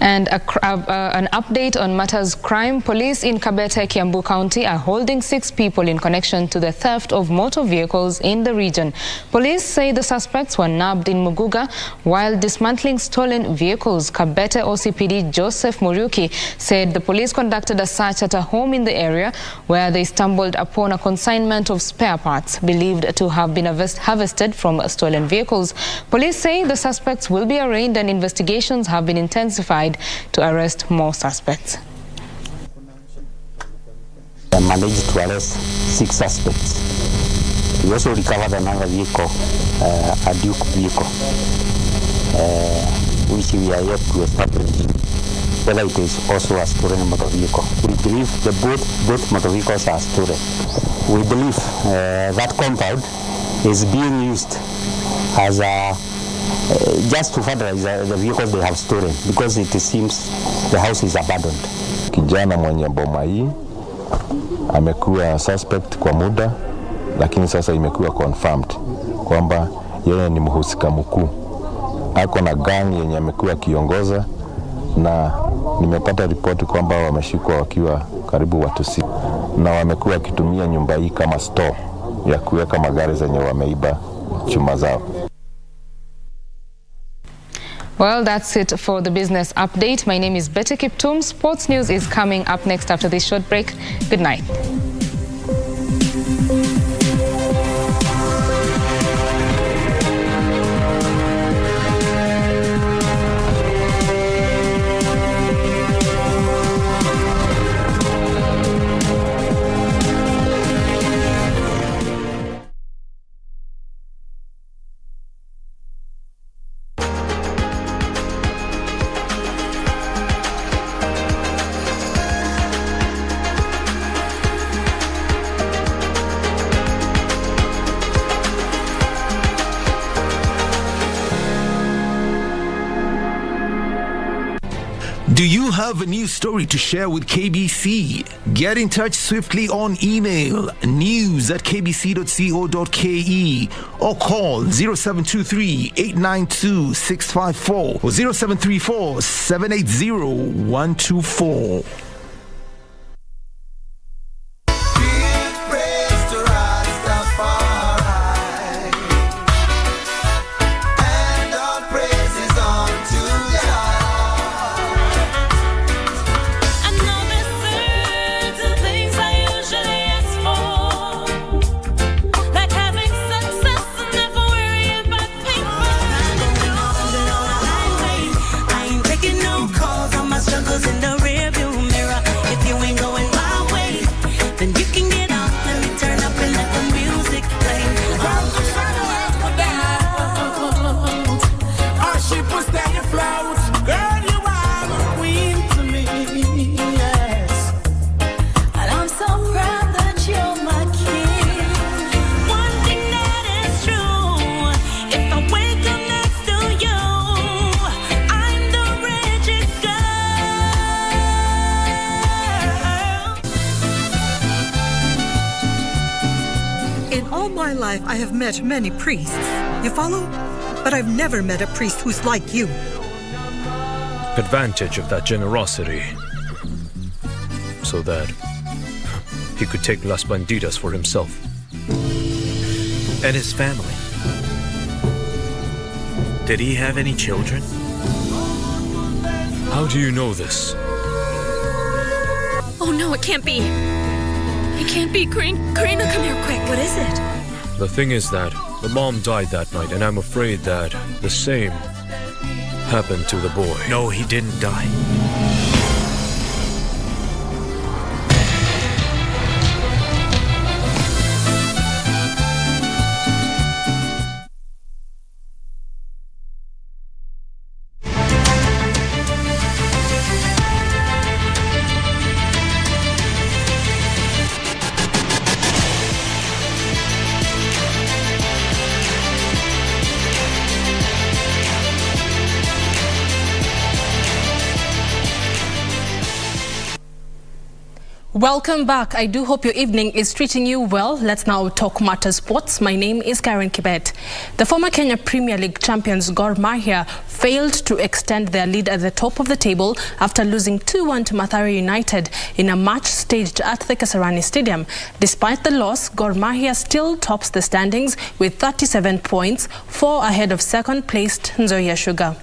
Speaker 13: And an update on matters crime. Police in Kabete, Kiambu County are holding 6 people in connection to the theft of motor vehicles in the region. Police say the suspects were nabbed in Muguga while dismantling stolen vehicles. Kabete OCPD Joseph Muriuki said the police conducted a search at a home in the area where they stumbled upon a consignment of spare parts believed to have been harvested from stolen vehicles. Police say the suspects will be arraigned and investigations have been intensified to arrest more suspects.
Speaker 9: I managed to arrest 6 suspects. We also recovered another vehicle, a Duke vehicle, which we are yet to establish whether it is also a stolen motor vehicle. We believe that both motor vehicles are stolen. We believe that compound is being used as a just to fertilize the vehicles they have stolen because it seems the house is abandoned.
Speaker 23: Kijana mwenye boma hii amekuwa suspect kwa muda, lakini sasa imekuwa confirmed kwamba yeye ni mhusika mkuu. Ako na gang yenye amekuwa kiongoza na nimepata ripoti kwamba wameshikwa wakiwa karibu watu 6 na wamekuwa wakitumia nyumba hii kama store ya kuweka magari zenye wameiba chuma zao.
Speaker 13: Well, that's it for the business update. My name is Betty Kiptum. Sports news is coming up next after this short break. Good night.
Speaker 24: Do you have a news story to share with KBC? Get in touch swiftly on email news@kbc.co.ke or call 0723-892-654 or 0734-780-124.
Speaker 25: I have met many priests, you follow? But I've never met a priest who's like you.
Speaker 26: Advantage of that generosity, so that
Speaker 5: he could take Las Bandidas for himself and his family. Did he have any children? How do you know this?
Speaker 8: Oh no, it can't be. It can't be. Karina, come here quick. What is it?
Speaker 5: The thing is that the mom died that night, and I'm afraid that the same happened to the boy. No, he didn't die.
Speaker 21: Welcome back. I do hope your evening is treating you well. Let's now talk matter sports. My name is Karen Kibet. The former Kenya Premier League champions Gor Mahia failed to extend their lead at the top of the table after losing 2-1 to Mathare United in a match staged at the Kasarani Stadium. Despite the loss, Gor Mahia still tops the standings with 37 points, 4 ahead of second-placed Nzoia Sugar.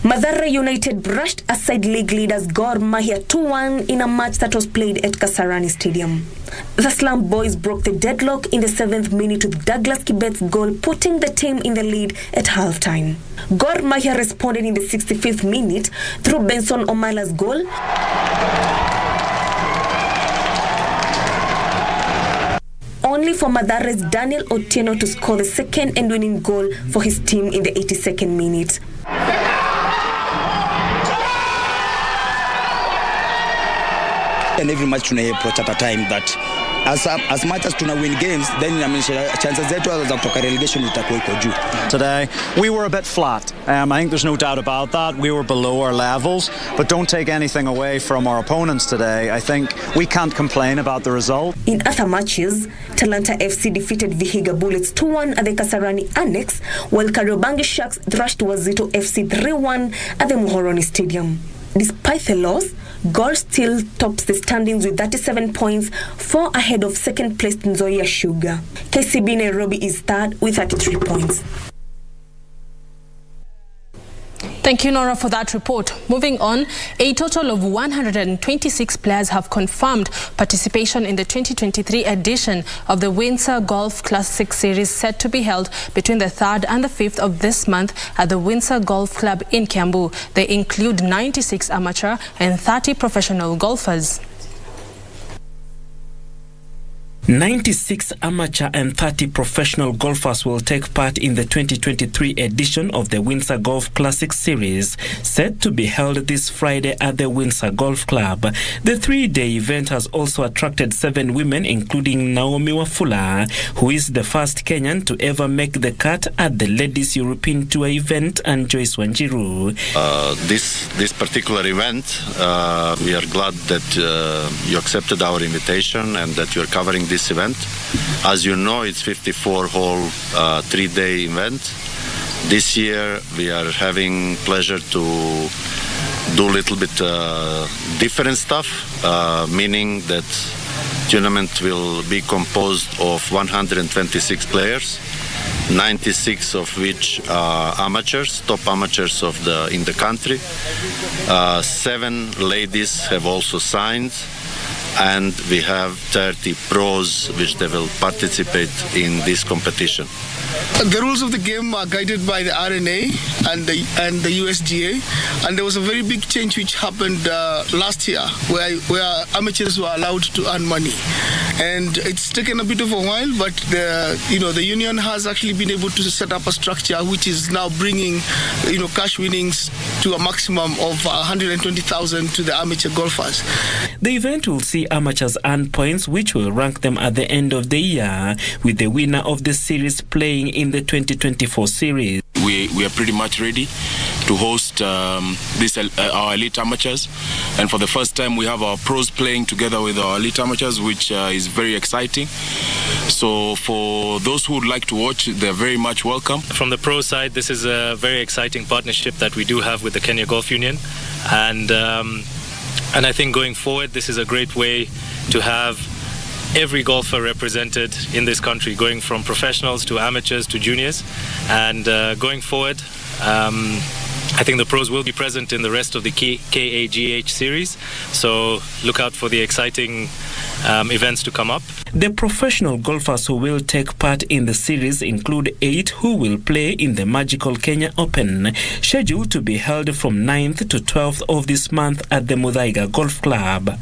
Speaker 21: Mathare United brushed aside league leaders Gor Mahia 2-1 in a match that was played at Kasarani Stadium. The Slum Boys broke the deadlock in the 7th minute with Douglas Kibet's goal, putting the team in the lead at halftime. Gor Mahia responded in the 65th minute through Benson Omala's goal. Only for Mathare's Daniel Otieno to score the second and winning goal for his team in the 82nd minute.
Speaker 10: And every match tuna approach at a time that as much as tuna win games, then chances zetu za kutoka relegation itakuwa iko juu.
Speaker 11: Today we were a bit flat. I think there's no doubt about that. We were below our levels, but don't take anything away from our opponents today. I think we can't complain about the result.
Speaker 21: In other matches, Talanta FC defeated Vihiga Bullets 2-1 at the Kasarani Annex, while Kariobangi Sharks thrashed Wazito FC 3-1 at the Muhoroni Stadium. Despite the loss, Gor still tops the standings with 37 points, 4 ahead of second-placed Nzoia Sugar. KCB Nairobi is third with 33 points. Thank you, Nora, for that report. Moving on, a total of 126 players have confirmed participation in the 2023 edition of the Windsor Golf Classic Series, set to be held between the 3rd and the 5th of this month at the Windsor Golf Club in Kiambu. They include 96 amateur and 30 professional golfers.
Speaker 12: 96 amateur and 30 professional golfers will take part in the 2023 edition of the Windsor Golf Classic Series, set to be held this Friday at the Windsor Golf Club. The 3-day event has also attracted 7 women, including Naomi Wafula, who is the first Kenyan to ever make the cut at the Ladies European Tour event, and Joyce Wanjiru.
Speaker 16: This particular event, we are glad that you accepted our invitation and that you are covering this event. As you know, it's 54-hole 3-day event. This year we are having pleasure to do a little bit different stuff, meaning that tournament will be composed of 126 players, 96 of which are amateurs, top amateurs in the country. 7 ladies have also signed, and we have 30 pros which they will participate in this competition.
Speaker 22: The rules of the game are guided by the RNA and the USGA, and there was a very big change which happened last year where amateurs were allowed to earn money, and it's taken a bit of a while, but the union has actually been able to set up a structure which is now bringing cash winnings to a maximum of 120,000 to the amateur golfers.
Speaker 12: The event will see 3 amateurs earn points which will rank them at the end of the year, with the winner of the series playing in the 2024 series.
Speaker 3: We are pretty much ready to host our elite amateurs, and for the first time we have our pros playing together with our elite amateurs, which is very exciting. So for those who would like to watch, they're very much welcome.
Speaker 5: From the pro side, this is a very exciting partnership that we do have with the Kenya Golf Union, and I think going forward this is a great way to have every golfer represented in this country, going from professionals to amateurs to juniors, and going forward I think the pros will be present in the rest of the KAGH series, so look out for the exciting events to come up.
Speaker 12: The professional golfers who will take part in the series include 8 who will play in the Magical Kenya Open, scheduled to be held from 9th to 12th of this month at the Muthaiga Golf Club.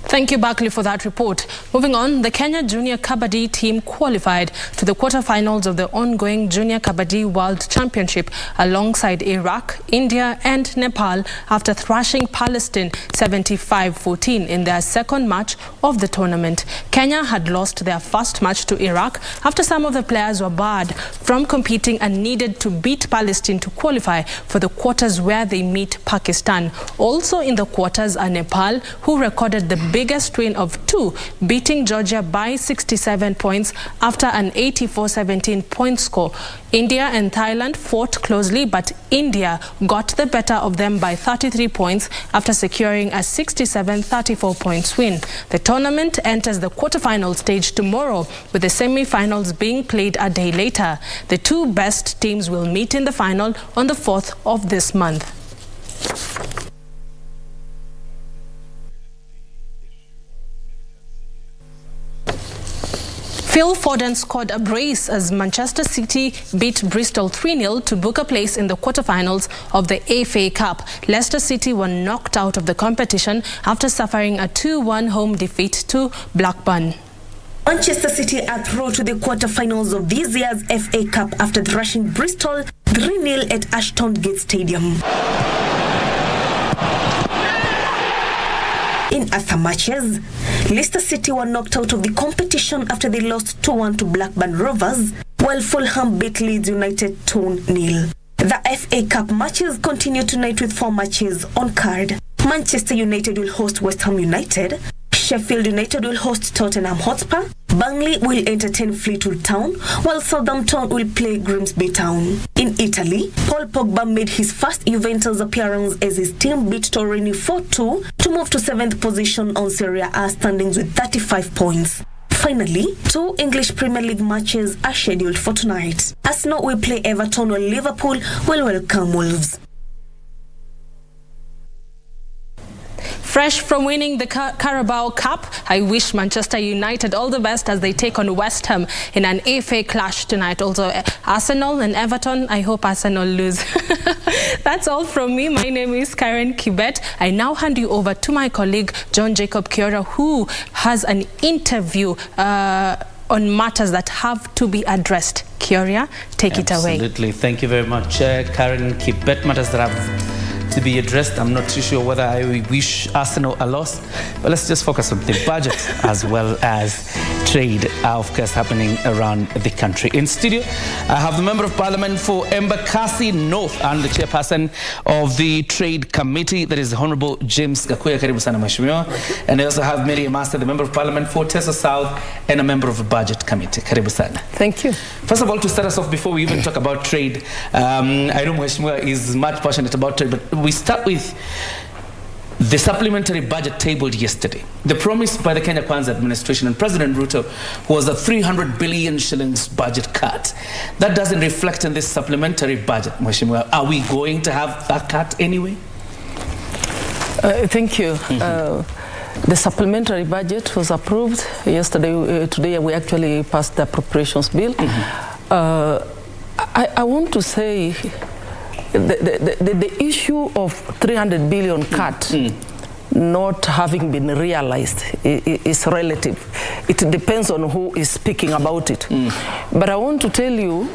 Speaker 17: Thank you, Barkley, for that report. Moving on, the Kenya Junior Kabaddi team qualified to the quarterfinals of the ongoing Junior Kabaddi World Championship alongside Iraq, India and Nepal after thrashing Palestine 75-14 in their second match of the tournament. Kenya had lost their first match to Iraq after some of the players were barred from competing and needed to beat Palestine to qualify for the quarters where they meet Pakistan. Also in the quarters are Nepal, who recorded the biggest win of 2, beating Georgia by 67 points after an 84-17 point score. India and Thailand fought closely, but India got the better of them by 33 points after securing a 67-34 points win. The tournament enters the quarterfinal stage tomorrow, with the semi-finals being played a day later. The 2 best teams will meet in the final on the 4th of this month. Phil Foden scored a brace as Manchester City beat Bristol 3-0 to book a place in the quarterfinals of the FA Cup. Leicester City were knocked out of the competition after suffering a 2-1 home defeat to Blackburn.
Speaker 21: Manchester City are through to the quarterfinals of this year's FA Cup after thrashing Bristol 3-0 at Ashton Gate Stadium. In other matches, Leicester City were knocked out of the competition after they lost 2-1 to Blackburn Rovers, while Fulham beat Leeds United 2-0. The FA Cup matches continue tonight with 4 matches on card. Manchester United will host West Ham United, Sheffield United will host Tottenham Hotspur, Burnley will entertain Fleetwood Town, while Southampton will play Grimsby Town. In Italy, Paul Pogba made his first Juventus appearance as his team beat Torino 4-2 to move to 7th position on Serie A standings with 35 points. Finally, 2 English Premier League matches are scheduled for tonight. Arsenal will play Everton, while Liverpool will welcome Wolves.
Speaker 17: Fresh from winning the Carabao Cup, I wish Manchester United all the best as they take on West Ham in an FA clash tonight. Also, Arsenal and Everton, I hope Arsenal lose. That's all from me. My name is Karen Kibet. I now hand you over to my colleague, John Jacob Kioria, who has an interview on matters that have to be addressed. Kioria, take it away.
Speaker 18: Absolutely. Thank you very much, Karen Kibet. Matters that have to be addressed. I'm not too sure whether I wish Arsenal a loss, but let's just focus on the budget as well as trade, of course, happening around the country. In studio, I have the Member of Parliament for Embakasi North and the Chairperson of the Trade Committee, that is the Honourable James Gakuya. Karibu sana Mheshimiwa. And I also have Mary Master, the Member of Parliament for Teso South and a member of the Budget Committee. Karibu sana.
Speaker 19: Thank you.
Speaker 18: First of all, to start us off, before we even talk about trade, I know Mheshimiwa is much passionate about trade, but we start with the supplementary budget tabled yesterday. The promise by the Kenya Kwanza administration and President Ruto was a 300 billion shillings budget cut. That doesn't reflect in this supplementary budget, Mheshimiwa. Are we going to have that cut anyway?
Speaker 19: Thank you. The supplementary budget was approved yesterday. Today we actually passed the appropriations bill. I want to say the issue of 300 billion cut not having been realized is relative. It depends on who is speaking about it. But I want to tell you,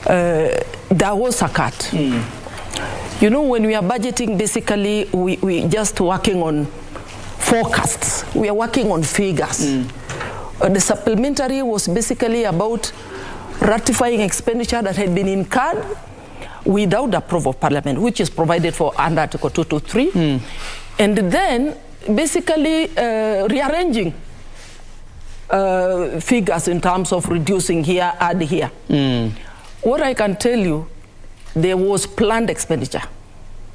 Speaker 19: there was a cut. You know, when we are budgeting, basically, we just working on forecasts. We are working on figures. The supplementary was basically about ratifying expenditure that had been incurred without approval of Parliament, which is provided for under Article 223. And then basically rearranging figures in terms of reducing here, add here. What I can tell you, there was planned expenditure,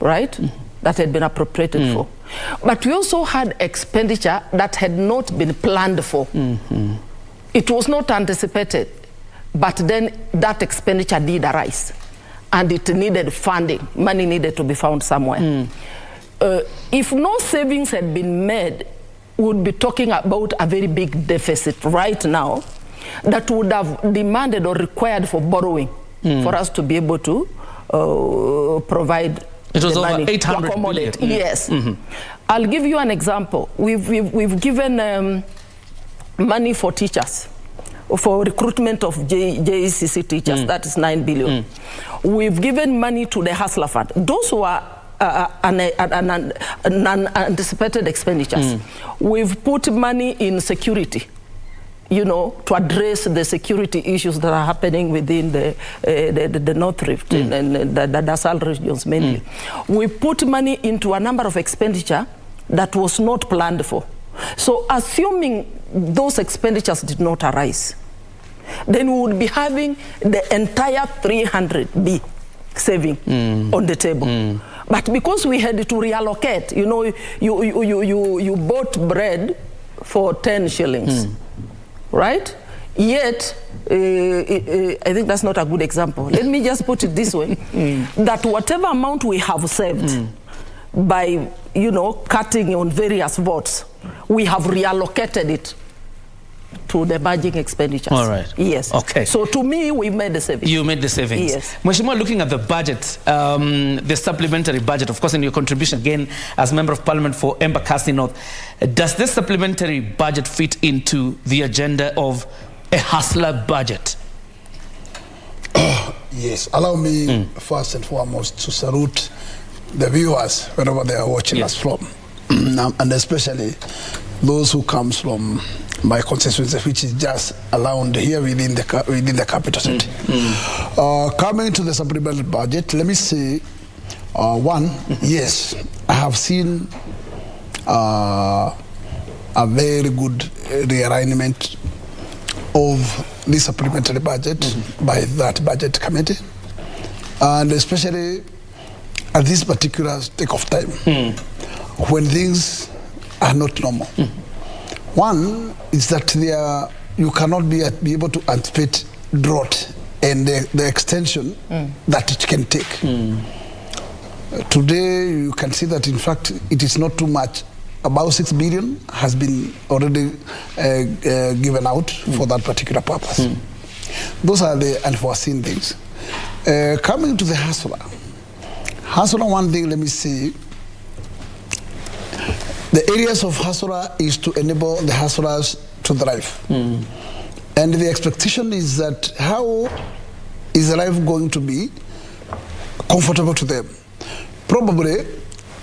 Speaker 19: right? That had been appropriated for. But we also had expenditure that had not been planned for. It was not anticipated, but then that expenditure did arise. And it needed funding. Money needed to be found somewhere. If no savings had been made, we would be talking about a very big deficit right now that would have demanded or required for borrowing for us to be able to provide
Speaker 18: it was
Speaker 19: the
Speaker 18: over
Speaker 19: money
Speaker 18: 800
Speaker 19: to accommodate.
Speaker 18: billion.
Speaker 19: Yes. I'll give you an example. We've given money for teachers, for recruitment of JECC teachers. That is 9 billion. We've given money to the Hustler Fund. Those were unanticipated expenditures. We've put money in security, you know, to address the security issues that are happening within the North Rift and the Dasal regions mainly. We put money into a number of expenditure that was not planned for. So assuming those expenditures did not arise, then we would be having the entire 300B saving on the table. But because we had to reallocate, you know, you bought bread for 10 shillings. Right? Yet, I think that's not a good example. Let me just put it this way, that whatever amount we have saved by, you know, cutting on various votes, we have reallocated it to the budgeting expenditures.
Speaker 18: All right.
Speaker 19: Yes.
Speaker 18: Okay.
Speaker 19: So to me, we made the savings.
Speaker 18: You made the savings.
Speaker 19: Yes.
Speaker 18: Mheshimiwa, looking at the budget, the supplementary budget, of course, in your contribution again as Member of Parliament for Embakasi North, does this supplementary budget fit into the agenda of a hustler budget?
Speaker 6: Yes. Allow me first and foremost to salute the viewers wherever they are watching us from, and especially those who comes from my constituency, which is just around here within the capital city. Coming to the supplementary budget, let me say, one, yes, I have seen a very good realignment of this supplementary budget by that budget committee, and especially at this particular take of time when things are not normal. One is that you cannot be able to anticipate drought and the extension that it can take. Today, you can see that, in fact, it is not too much. About 6 billion has been already given out for that particular purpose. Those are the unforeseen things. Coming to the hustler, one thing, let me see, the areas of hustler is to enable the hustlers to thrive. And the expectation is that how is life going to be comfortable to them? Probably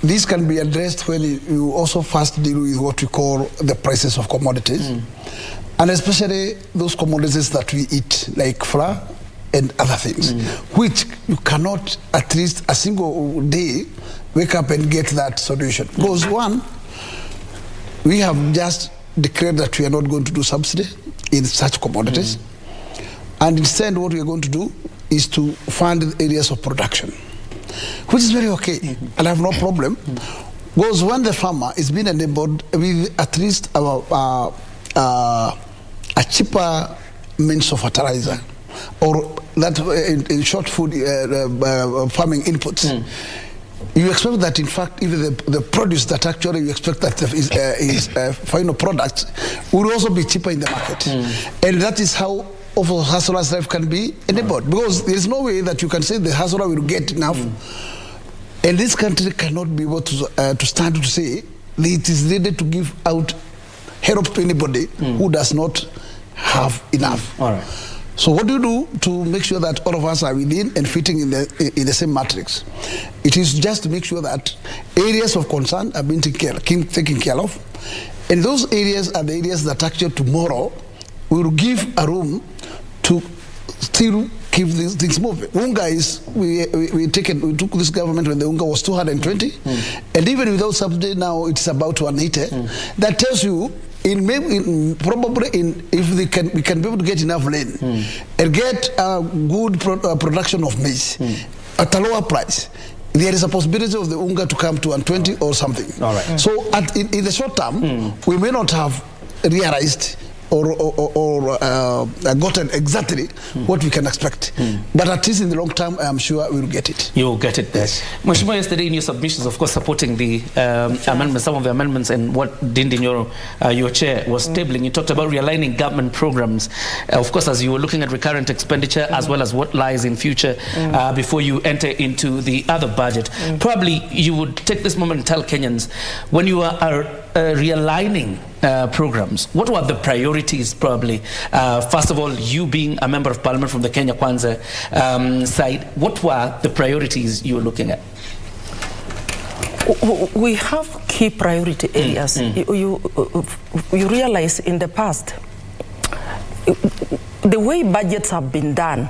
Speaker 6: this can be addressed when you also first deal with what we call the prices of commodities, and especially those commodities that we eat, like flour and other things, which you cannot at least a single day wake up and get that solution. Because one, we have just declared that we are not going to do subsidy in such commodities. And instead what we are going to do is to fund areas of production, which is very okay, and I have no problem. Because when the farmer is being enabled with at least a cheaper means of fertilizer, or that in short food farming inputs, you expect that, in fact, even the produce that actually you expect that is final product will also be cheaper in the market. And that is how also hustler's life can be enabled. Because there is no way that you can say the hustler will get enough. And this country cannot be able to stand to say that it is needed to give out help to anybody who does not have enough.
Speaker 18: All right.
Speaker 6: So what do you do to make sure that all of us are within and fitting in the same matrix? It is just to make sure that areas of concern are being taken care of. And those areas are the areas that actually tomorrow will give a room to still keep these things moving. Unga is, we took this government when the Unga was 220, and even without subsidy now it's about 180. That tells you, if we can be able to get enough land and get a good production of maize at a lower price, there is a possibility of the Unga to come to 120 or something.
Speaker 12: All right.
Speaker 6: So in the short term, we may not have realized or gotten exactly what we can expect. But at least in the long term, I am sure we will get it.
Speaker 18: You will get it. Yes. Mheshimiwa, yesterday in your submissions, of course, supporting the amendments, some of the amendments, and what Dindi Nyoro, your chair, was tabling, you talked about realigning government programs. Of course, as you were looking at recurrent expenditure, as well as what lies in future before you enter into the other budget. Probably you would take this moment and tell Kenyans, when you are realigning programs, what were the priorities probably? First of all, you being a member of parliament from the Kenya Kwanza side, what were the priorities you were looking at?
Speaker 19: We have key priority areas. You realize in the past, the way budgets have been done,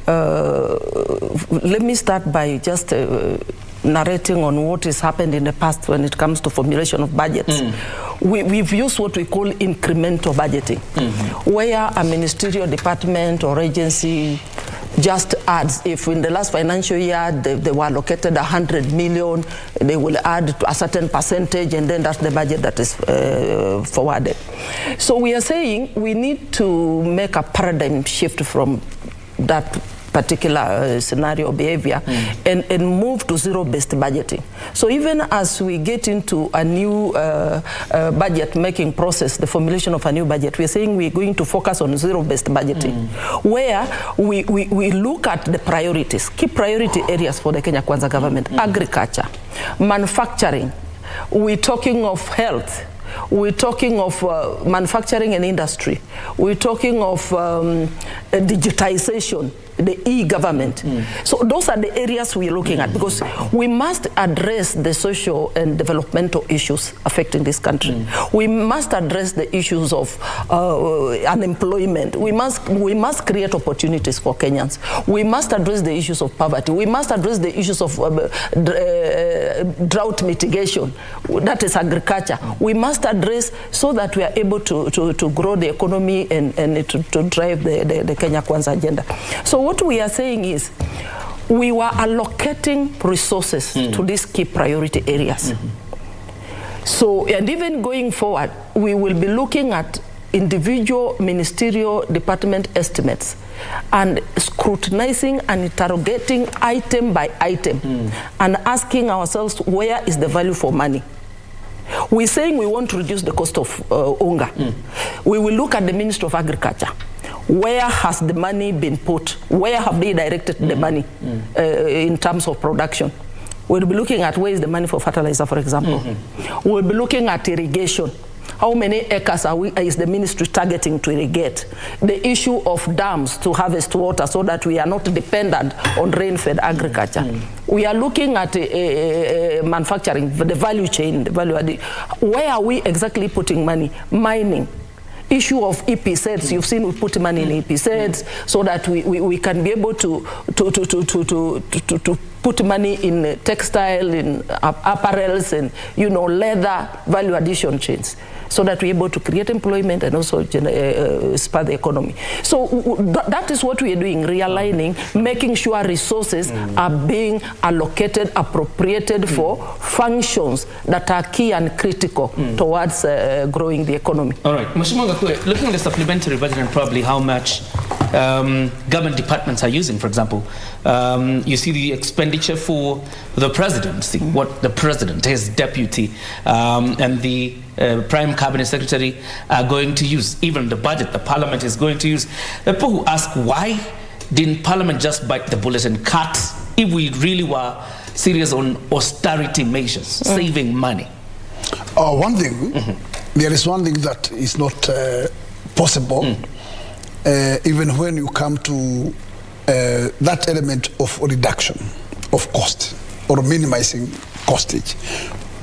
Speaker 19: let me start by just narrating on what has happened in the past when it comes to formulation of budgets. We've used what we call incremental budgeting, where a ministerial department or agency just adds, if in the last financial year they were allocated 100 million, they will add a certain percentage, and then that's the budget that is forwarded. So we are saying we need to make a paradigm shift from that particular scenario behavior and move to zero-based budgeting. So even as we get into a new budget making process, the formulation of a new budget, we're saying we're going to focus on zero-based budgeting, where we look at the priorities, key priority areas for the Kenya Kwanza government: agriculture, manufacturing, we're talking of health, we're talking of manufacturing and industry, we're talking of digitization, the e-government. So those are the areas we're looking at, because we must address the social and developmental issues affecting this country. We must address the issues of unemployment. We must create opportunities for Kenyans. We must address the issues of poverty. We must address the issues of drought mitigation, that is agriculture. We must address so that we are able to grow the economy and to drive the Kenya Kwanza agenda. So what we are saying is we were allocating resources to these key priority areas. So, and even going forward, we will be looking at individual ministerial department estimates and scrutinizing and interrogating item by item and asking ourselves, where is the value for money? We're saying we want to reduce the cost of unga. We will look at the Ministry of Agriculture. Where has the money been put? Where have they directed the money in terms of production? We'll be looking at where is the money for fertilizer, for example. We'll be looking at irrigation. How many acres is the ministry targeting to irrigate? The issue of dams to harvest water so that we are not dependent on rain-fed agriculture. We are looking at manufacturing, the value chain, the value added. Where are we exactly putting money? Mining. Issue of EPZs, you've seen we put money in EPZs so that we can be able to put money in textile, in apparels, and leather value addition chains, so that we're able to create employment and also spur the economy. So that is what we are doing, realigning, making sure resources are being allocated, appropriated for functions that are key and critical towards growing the economy.
Speaker 18: All right, Mheshimiwa Gakwe, looking at the supplementary budget and probably how much government departments are using, for example, you see the expenditure for the presidency, what the president, his deputy, and the Prime Cabinet Secretary are going to use, even the budget the Parliament is going to use. The people who ask, why didn't Parliament just bite the bullet and cut if we really were serious on austerity measures, saving money?
Speaker 6: One thing, there is one thing that is not possible, even when you come to that element of reduction of cost or minimizing costage.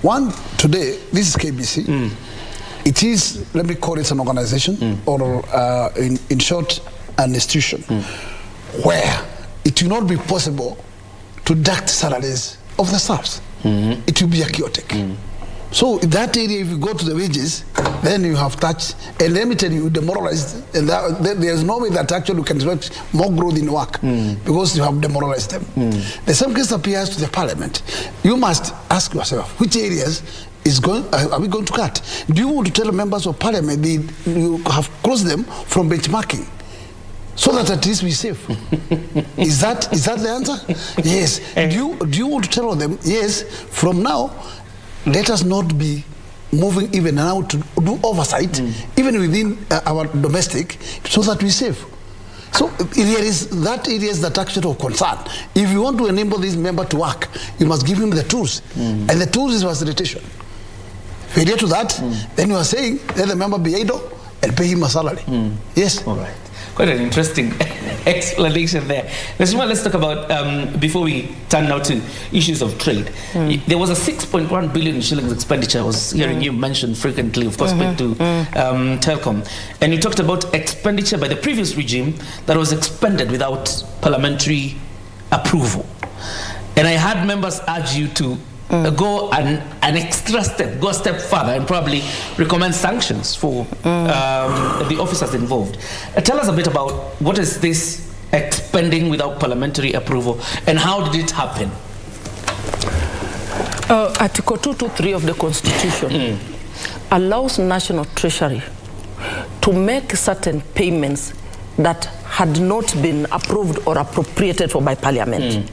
Speaker 6: One, today, this is KBC. It is, let me call it an organization, or in short, an institution, where it will not be possible to deduct salaries of the staffs. It will be chaotic. So in that area, if you go to the wages, then you have touched a limited, you demoralized, and there's no way that actually you can expect more growth in work because you have demoralized them. The same case applies to the parliament. You must ask yourself, which areas are we going to cut? Do you want to tell members of parliament you have closed them from benchmarking so that at least we save? Is that the answer? Yes. Do you want to tell them, yes, from now, let us not be moving even now to do oversight, even within our domestic, so that we save. So there is that areas that actually of concern. If you want to enable this member to work, you must give him the tools. And the tools is facilitation. Failure to that, then you are saying, let the member be idle and pay him a salary. Yes.
Speaker 18: All right. Quite an interesting explanation there. Let's talk about, before we turn now to issues of trade. There was a 6.1 billion shillings expenditure. I was hearing you mention frequently, of course, back to Telcom. And you talked about expenditure by the previous regime that was expended without parliamentary approval. And I had members urge you to go an extra step, go a step further, and probably recommend sanctions for the officers involved. Tell us a bit about what is this expending without parliamentary approval, and how did it happen?
Speaker 19: Article 223 of the Constitution allows National Treasury to make certain payments that had not been approved or appropriated for by Parliament.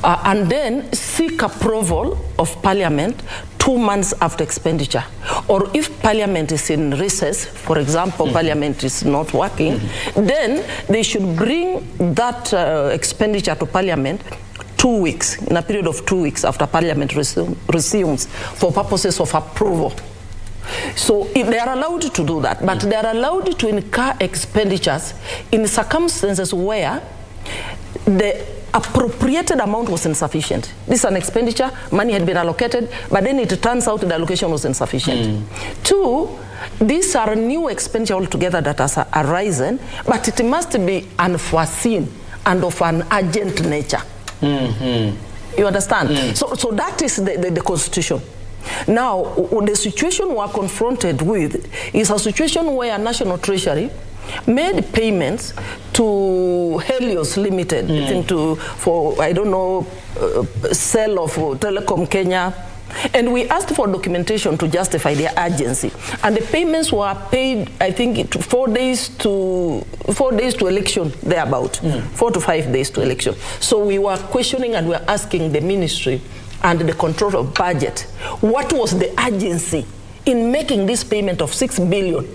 Speaker 19: And then seek approval of Parliament 2 months after expenditure. Or if Parliament is in recess, for example, Parliament is not working, then they should bring that expenditure to Parliament 2 weeks, in a period of 2 weeks after Parliament resumes for purposes of approval. So if they are allowed to do that, but they are allowed to incur expenditures in circumstances where the appropriated amount was insufficient. This is an expenditure, money had been allocated, but then it turns out the allocation was insufficient. 2, these are new expenditure altogether that has arisen, but it must be unforeseen and of an urgent nature. You understand? So that is the Constitution. Now, the situation we are confronted with is a situation where National Treasury made payments to Helios Limited, I think for sale of Telecom Kenya, and we asked for documentation to justify their urgency, and the payments were paid, I think, 4 days to election, thereabout, 4 to 5 days to election. So we were questioning and we were asking the ministry and the control of budget, what was the urgency in making this payment of 6 billion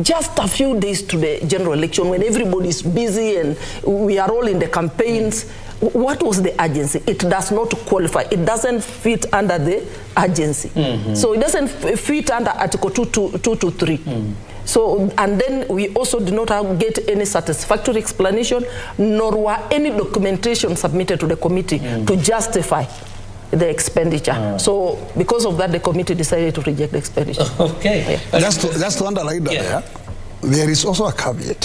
Speaker 19: just a few days to the general election when everybody is busy and we are all in the campaigns? What was the urgency? It does not qualify. It doesn't fit under the urgency. So it doesn't fit under Article 223. So, and then we also did not get any satisfactory explanation, nor were any documentation submitted to the committee to justify the expenditure. So because of that, the committee decided to reject the expenditure.
Speaker 18: Okay.
Speaker 6: Just to underline that, there is also a caveat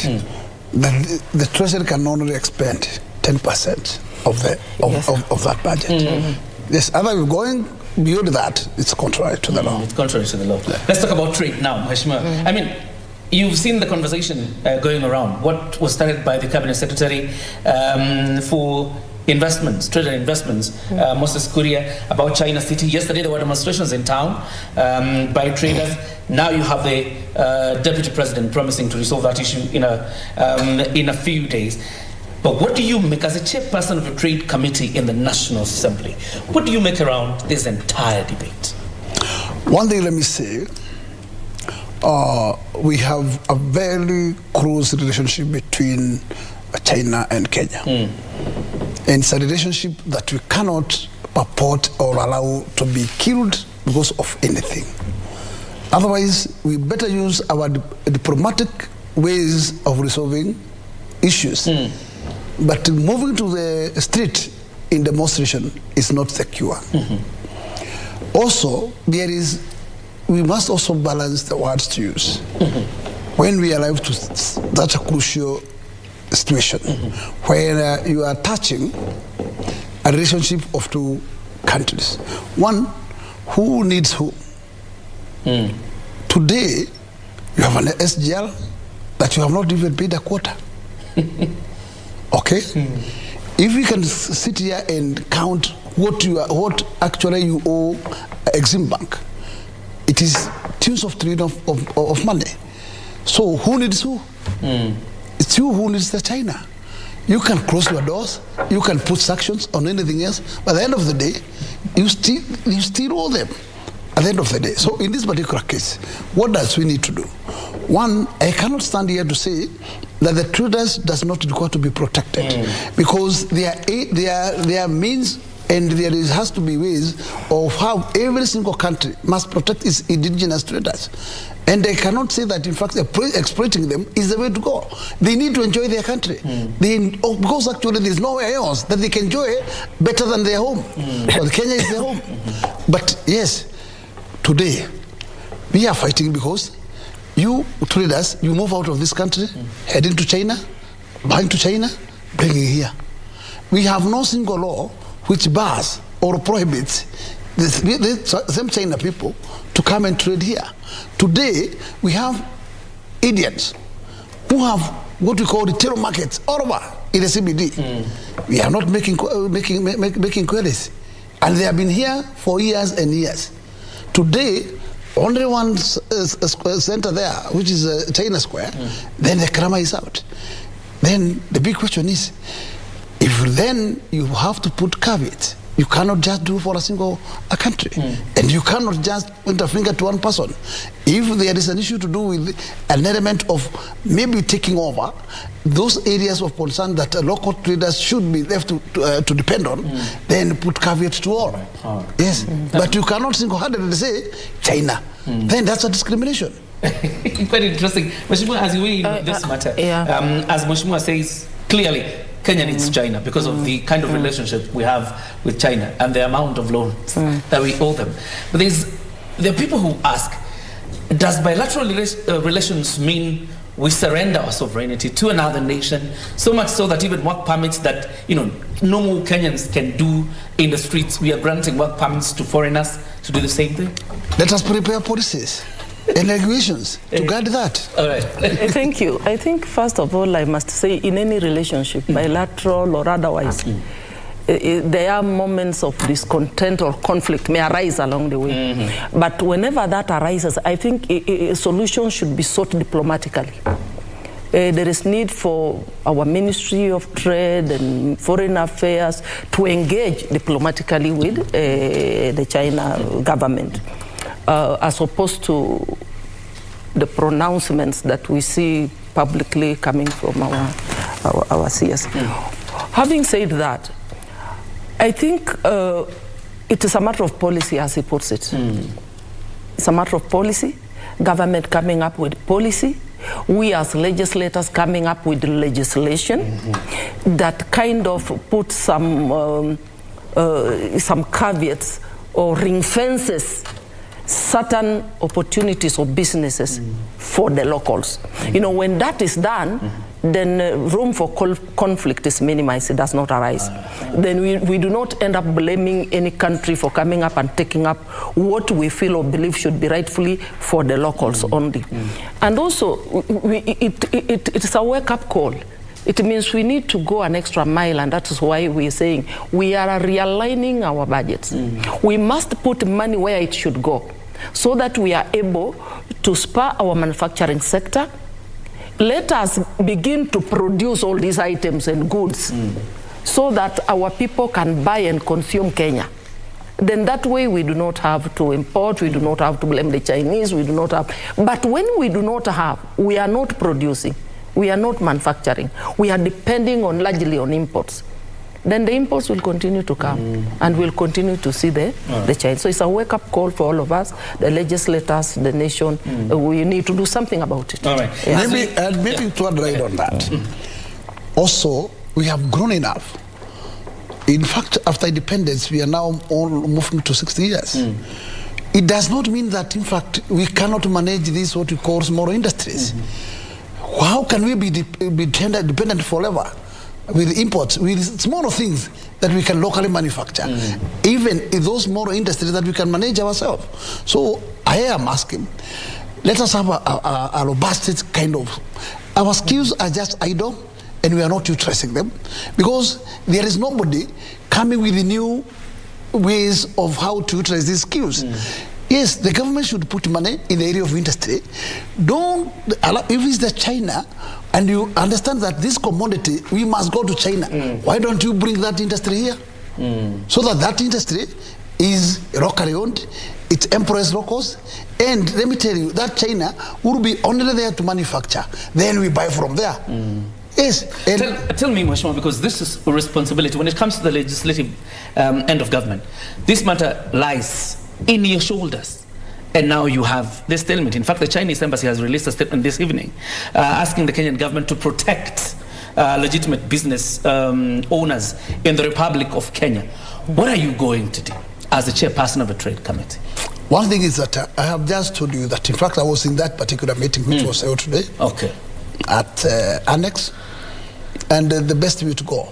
Speaker 6: that the Treasury can only expend 10% of that budget. Yes, other going beyond that, it's contrary to the law.
Speaker 18: It's contrary to the law. Let's talk about trade now, Mheshimiwa. I mean, you've seen the conversation going around. What was started by the Cabinet Secretary for investments, trade and investments, Moses Kioria, about China City. Yesterday there were demonstrations in town by traders. Now you have the Deputy President promising to resolve that issue in a few days. But what do you make, as a chairperson of a trade committee in the National Assembly, what do you make around this entire debate?
Speaker 6: One thing, let me say, we have a very close relationship between China and Kenya. And it's a relationship that we cannot purport or allow to be killed because of anything. Otherwise, we better use our diplomatic ways of resolving issues. But moving to the street in demonstration is not secure. Also, we must also balance the words to use. When we arrive to such a crucial situation, where you are touching a relationship of two countries. One, who needs who? Today, you have an SGL that you have not even paid a quota. Okay? If we can sit here and count what actually you owe Exim Bank, it is tens of trillions of money. So who needs who? It's you who needs the China. You can close your doors, you can put sanctions on anything else, but at the end of the day, you still owe them at the end of the day. So in this particular case, what does we need to do? One, I cannot stand here to say that the traders does not require to be protected because there are means and has to be ways of how every single country must protect its indigenous traders. And I cannot say that, in fact, exploiting them is the way to go. They need to enjoy their country. Because actually there's nowhere else that they can enjoy better than their home. Well, Kenya is their home. But yes, today, we are fighting because you traders, you move out of this country, head into China, buying to China, bringing here. We have no single law which bars or prohibits the same China people to come and trade here. Today, we have Indians who have what we call retail markets all over in the CBD. We are not making queries. And they have been here for years and years. Today, only one center there, which is China Square, then the crime is out. Then the big question is, if then you have to put caveats, you cannot just do for a single country. And you cannot just point a finger to one person. If there is an issue to do with an element of maybe taking over those areas of concern that local traders should be left to depend on, then put caveats to all. Yes, but you cannot single-handedly say China. Then that's a discrimination.
Speaker 18: Quite interesting. Mheshimiwa, as you weigh in this matter, as Mheshimiwa says, clearly, Kenya needs China because of the kind of relationship we have with China and the amount of loans that we owe them. But there are people who ask, does bilateral relations mean we surrender our sovereignty to another nation, so much so that even work permits that normal Kenyans can do in the streets, we are granting work permits to foreigners to do the same thing?
Speaker 6: Let us prepare policies and regulations to guard that.
Speaker 18: All right.
Speaker 19: Thank you. I think, first of all, I must say, in any relationship, bilateral or otherwise, there are moments of discontent or conflict may arise along the way. But whenever that arises, I think a solution should be sought diplomatically. There is need for our Ministry of Trade and Foreign Affairs to engage diplomatically with the China government, as opposed to the pronouncements that we see publicly coming from our CS. Having said that, I think it is a matter of policy, as he puts it. It's a matter of policy, government coming up with policy, we as legislators coming up with legislation that kind of puts some caveats or ring fences certain opportunities or businesses for the locals. When that is done, then room for conflict is minimized, it does not arise. Then we do not end up blaming any country for coming up and taking up what we feel or believe should be rightfully for the locals only. And also, it's a wake-up call. It means we need to go an extra mile, and that is why we're saying we are realigning our budgets. We must put money where it should go so that we are able to spur our manufacturing sector. Let us begin to produce all these items and goods so that our people can buy and consume Kenya. Then that way we do not have to import, we do not have to blame the Chinese, we do not have. But when we do not have, we are not producing, we are not manufacturing, we are depending largely on imports. then the imports will continue to come and we'll continue to see the change. So it's a wake-up call for all of us, the legislators, the nation. We need to do something about it.
Speaker 6: All right. Yeah. Maybe to add right on that. Also, we have grown enough. In fact, after independence, we are now all moving to 60 years. It does not mean that, in fact, we cannot manage this, what we call small industries. How can we be dependent forever with imports, with smaller things that we can locally manufacture, even in those small industries that we can manage ourselves? So I am asking, let us have a robust kind of, our skills are just idle and we are not utilizing them because there is nobody coming with the new ways of how to utilize these skills. Yes, the government should put money in the area of industry. Don't allow, if it's the China, and you understand that this commodity, we must go to China. Why don't you bring that industry here? So that industry is locally owned, it employs locals, and let me tell you, that China will be only there to manufacture. Then we buy from there. Yes.
Speaker 18: Tell me, Mheshimiwa, because this is a responsibility. When it comes to the legislative end of government, this matter lies in your shoulders. And now you have this statement. In fact, the Chinese embassy has released a statement this evening asking the Kenyan government to protect legitimate business owners in the Republic of Kenya. What are you going to do as the chairperson of the Trade Committee?
Speaker 6: One thing is that I have just told you that, in fact, I was in that particular meeting which was held today at Annex. And the best way to go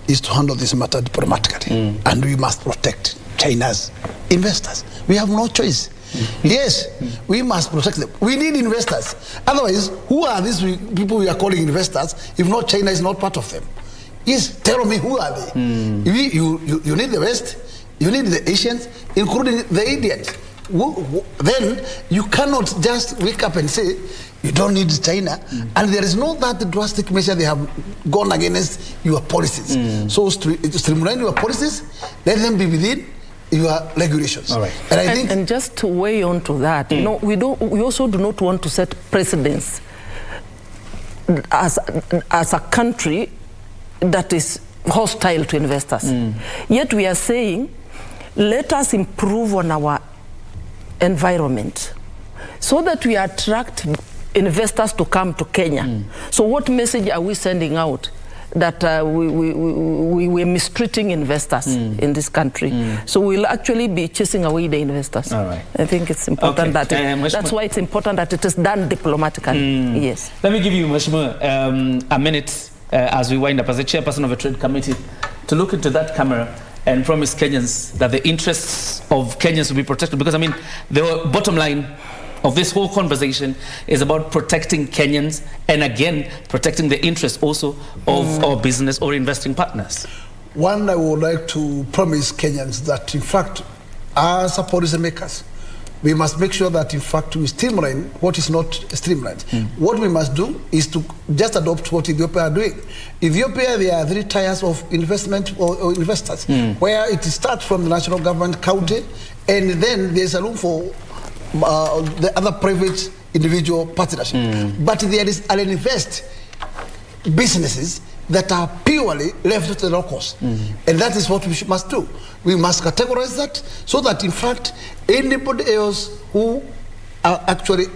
Speaker 6: is to handle this matter diplomatically. And we must protect China's investors. We have no choice. Yes, we must protect them. We need investors. Otherwise, who are these people we are calling investors if not China is not part of them? Yes, tell me, who are they? You need the West, you need the Asians, including the Indians. Then you cannot just wake up and say, you don't need China, and there is no that drastic measure they have gone against your policies. So streamline your policies, let them be within your regulations.
Speaker 19: All right. And I think, and just to weigh on to that, you know, we also do not want to set precedents as a country that is hostile to investors. Yet we are saying, let us improve on our environment so that we attract investors to come to Kenya. So what message are we sending out? That we're mistreating investors in this country. So we'll actually be chasing away the investors.
Speaker 18: All right.
Speaker 19: I think it's important that that's why it's important that it is done diplomatically. Yes.
Speaker 18: Let me give you, Mheshimiwa, a minute as we wind up as the chairperson of the Trade Committee to look into that camera and promise Kenyans that the interests of Kenyans will be protected. Because, I mean, the bottom line of this whole conversation is about protecting Kenyans and, again, protecting the interests also of our business or investing partners.
Speaker 6: One, I would like to promise Kenyans that, in fact, as policymakers, we must make sure that, in fact, we streamline what is not streamlined. What we must do is to just adopt what Ethiopia are doing. Ethiopia, there are 3 tiers of investment or investors, where it starts from the national government, county, and then there's a room for the other private individual partnership. But there is an invest businesses that are purely left to the locals. And that is what we must do. We must categorize that so that, in fact, anybody else who actually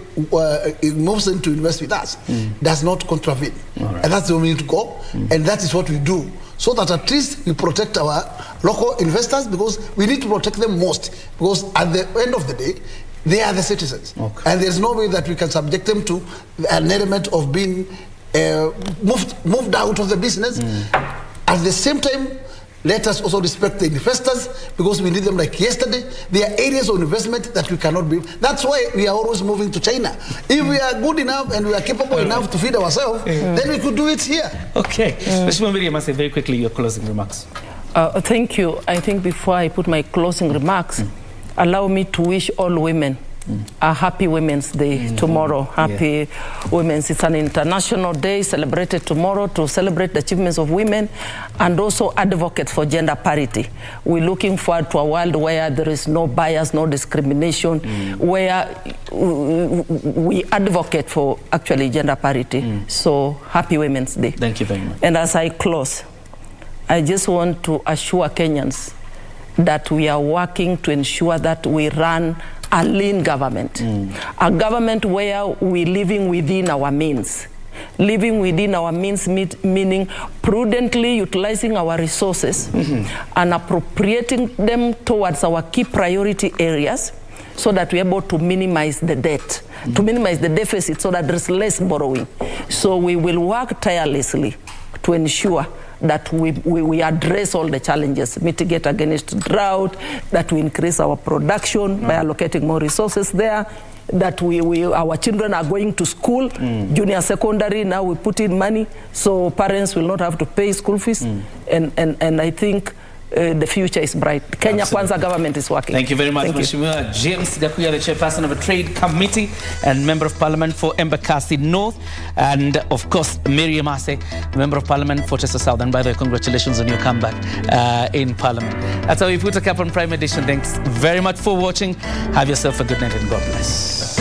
Speaker 6: moves in to invest with us does not contravene. And that's the way we need to go. And that is what we do. So that at least we protect our local investors, because we need to protect them most. Because at the end of the day, they are the citizens. And there's no way that we can subject them to an element of being moved out of the business. At the same time, let us also respect the investors, because we need them like yesterday. There are areas of investment that we cannot be. That's why we are always moving to China. If we are good enough and we are capable enough to feed ourselves, then we could do it here.
Speaker 18: Okay. Mheshimiwa Miriam, I say very quickly your closing remarks.
Speaker 19: Thank you. I think before I put my closing remarks, allow me to wish all women a happy Women's Day tomorrow. Happy Women's. It's an international day celebrated tomorrow to celebrate the achievements of women and also advocate for gender parity. We're looking forward to a world where there is no bias, no discrimination, where we advocate for actually gender parity. So happy Women's Day.
Speaker 18: Thank you very much.
Speaker 19: And as I close, I just want to assure Kenyans that we are working to ensure that we run a lean government, a government where we're living within our means. Living within our means meaning prudently utilizing our resources and appropriating them towards our key priority areas so that we're able to minimize the debt, to minimize the deficit so that there's less borrowing. So we will work tirelessly to ensure that we address all the challenges, mitigate against drought, that we increase our production by allocating more resources there, that our children are going to school, junior secondary, now we put in money so parents will not have to pay school fees. And I think the future is bright. Kenya Kwanza government is working.
Speaker 18: Thank you very much, Mheshimiwa James Gakuya, the chairperson of the Trade Committee and Member of Parliament for Embakasi North, and of course Mary Amase, Member of Parliament for Chester South. And by the way, congratulations on your comeback in Parliament. That's how we put a cap on Prime Edition. Thanks very much for watching. Have yourself a good night and God bless.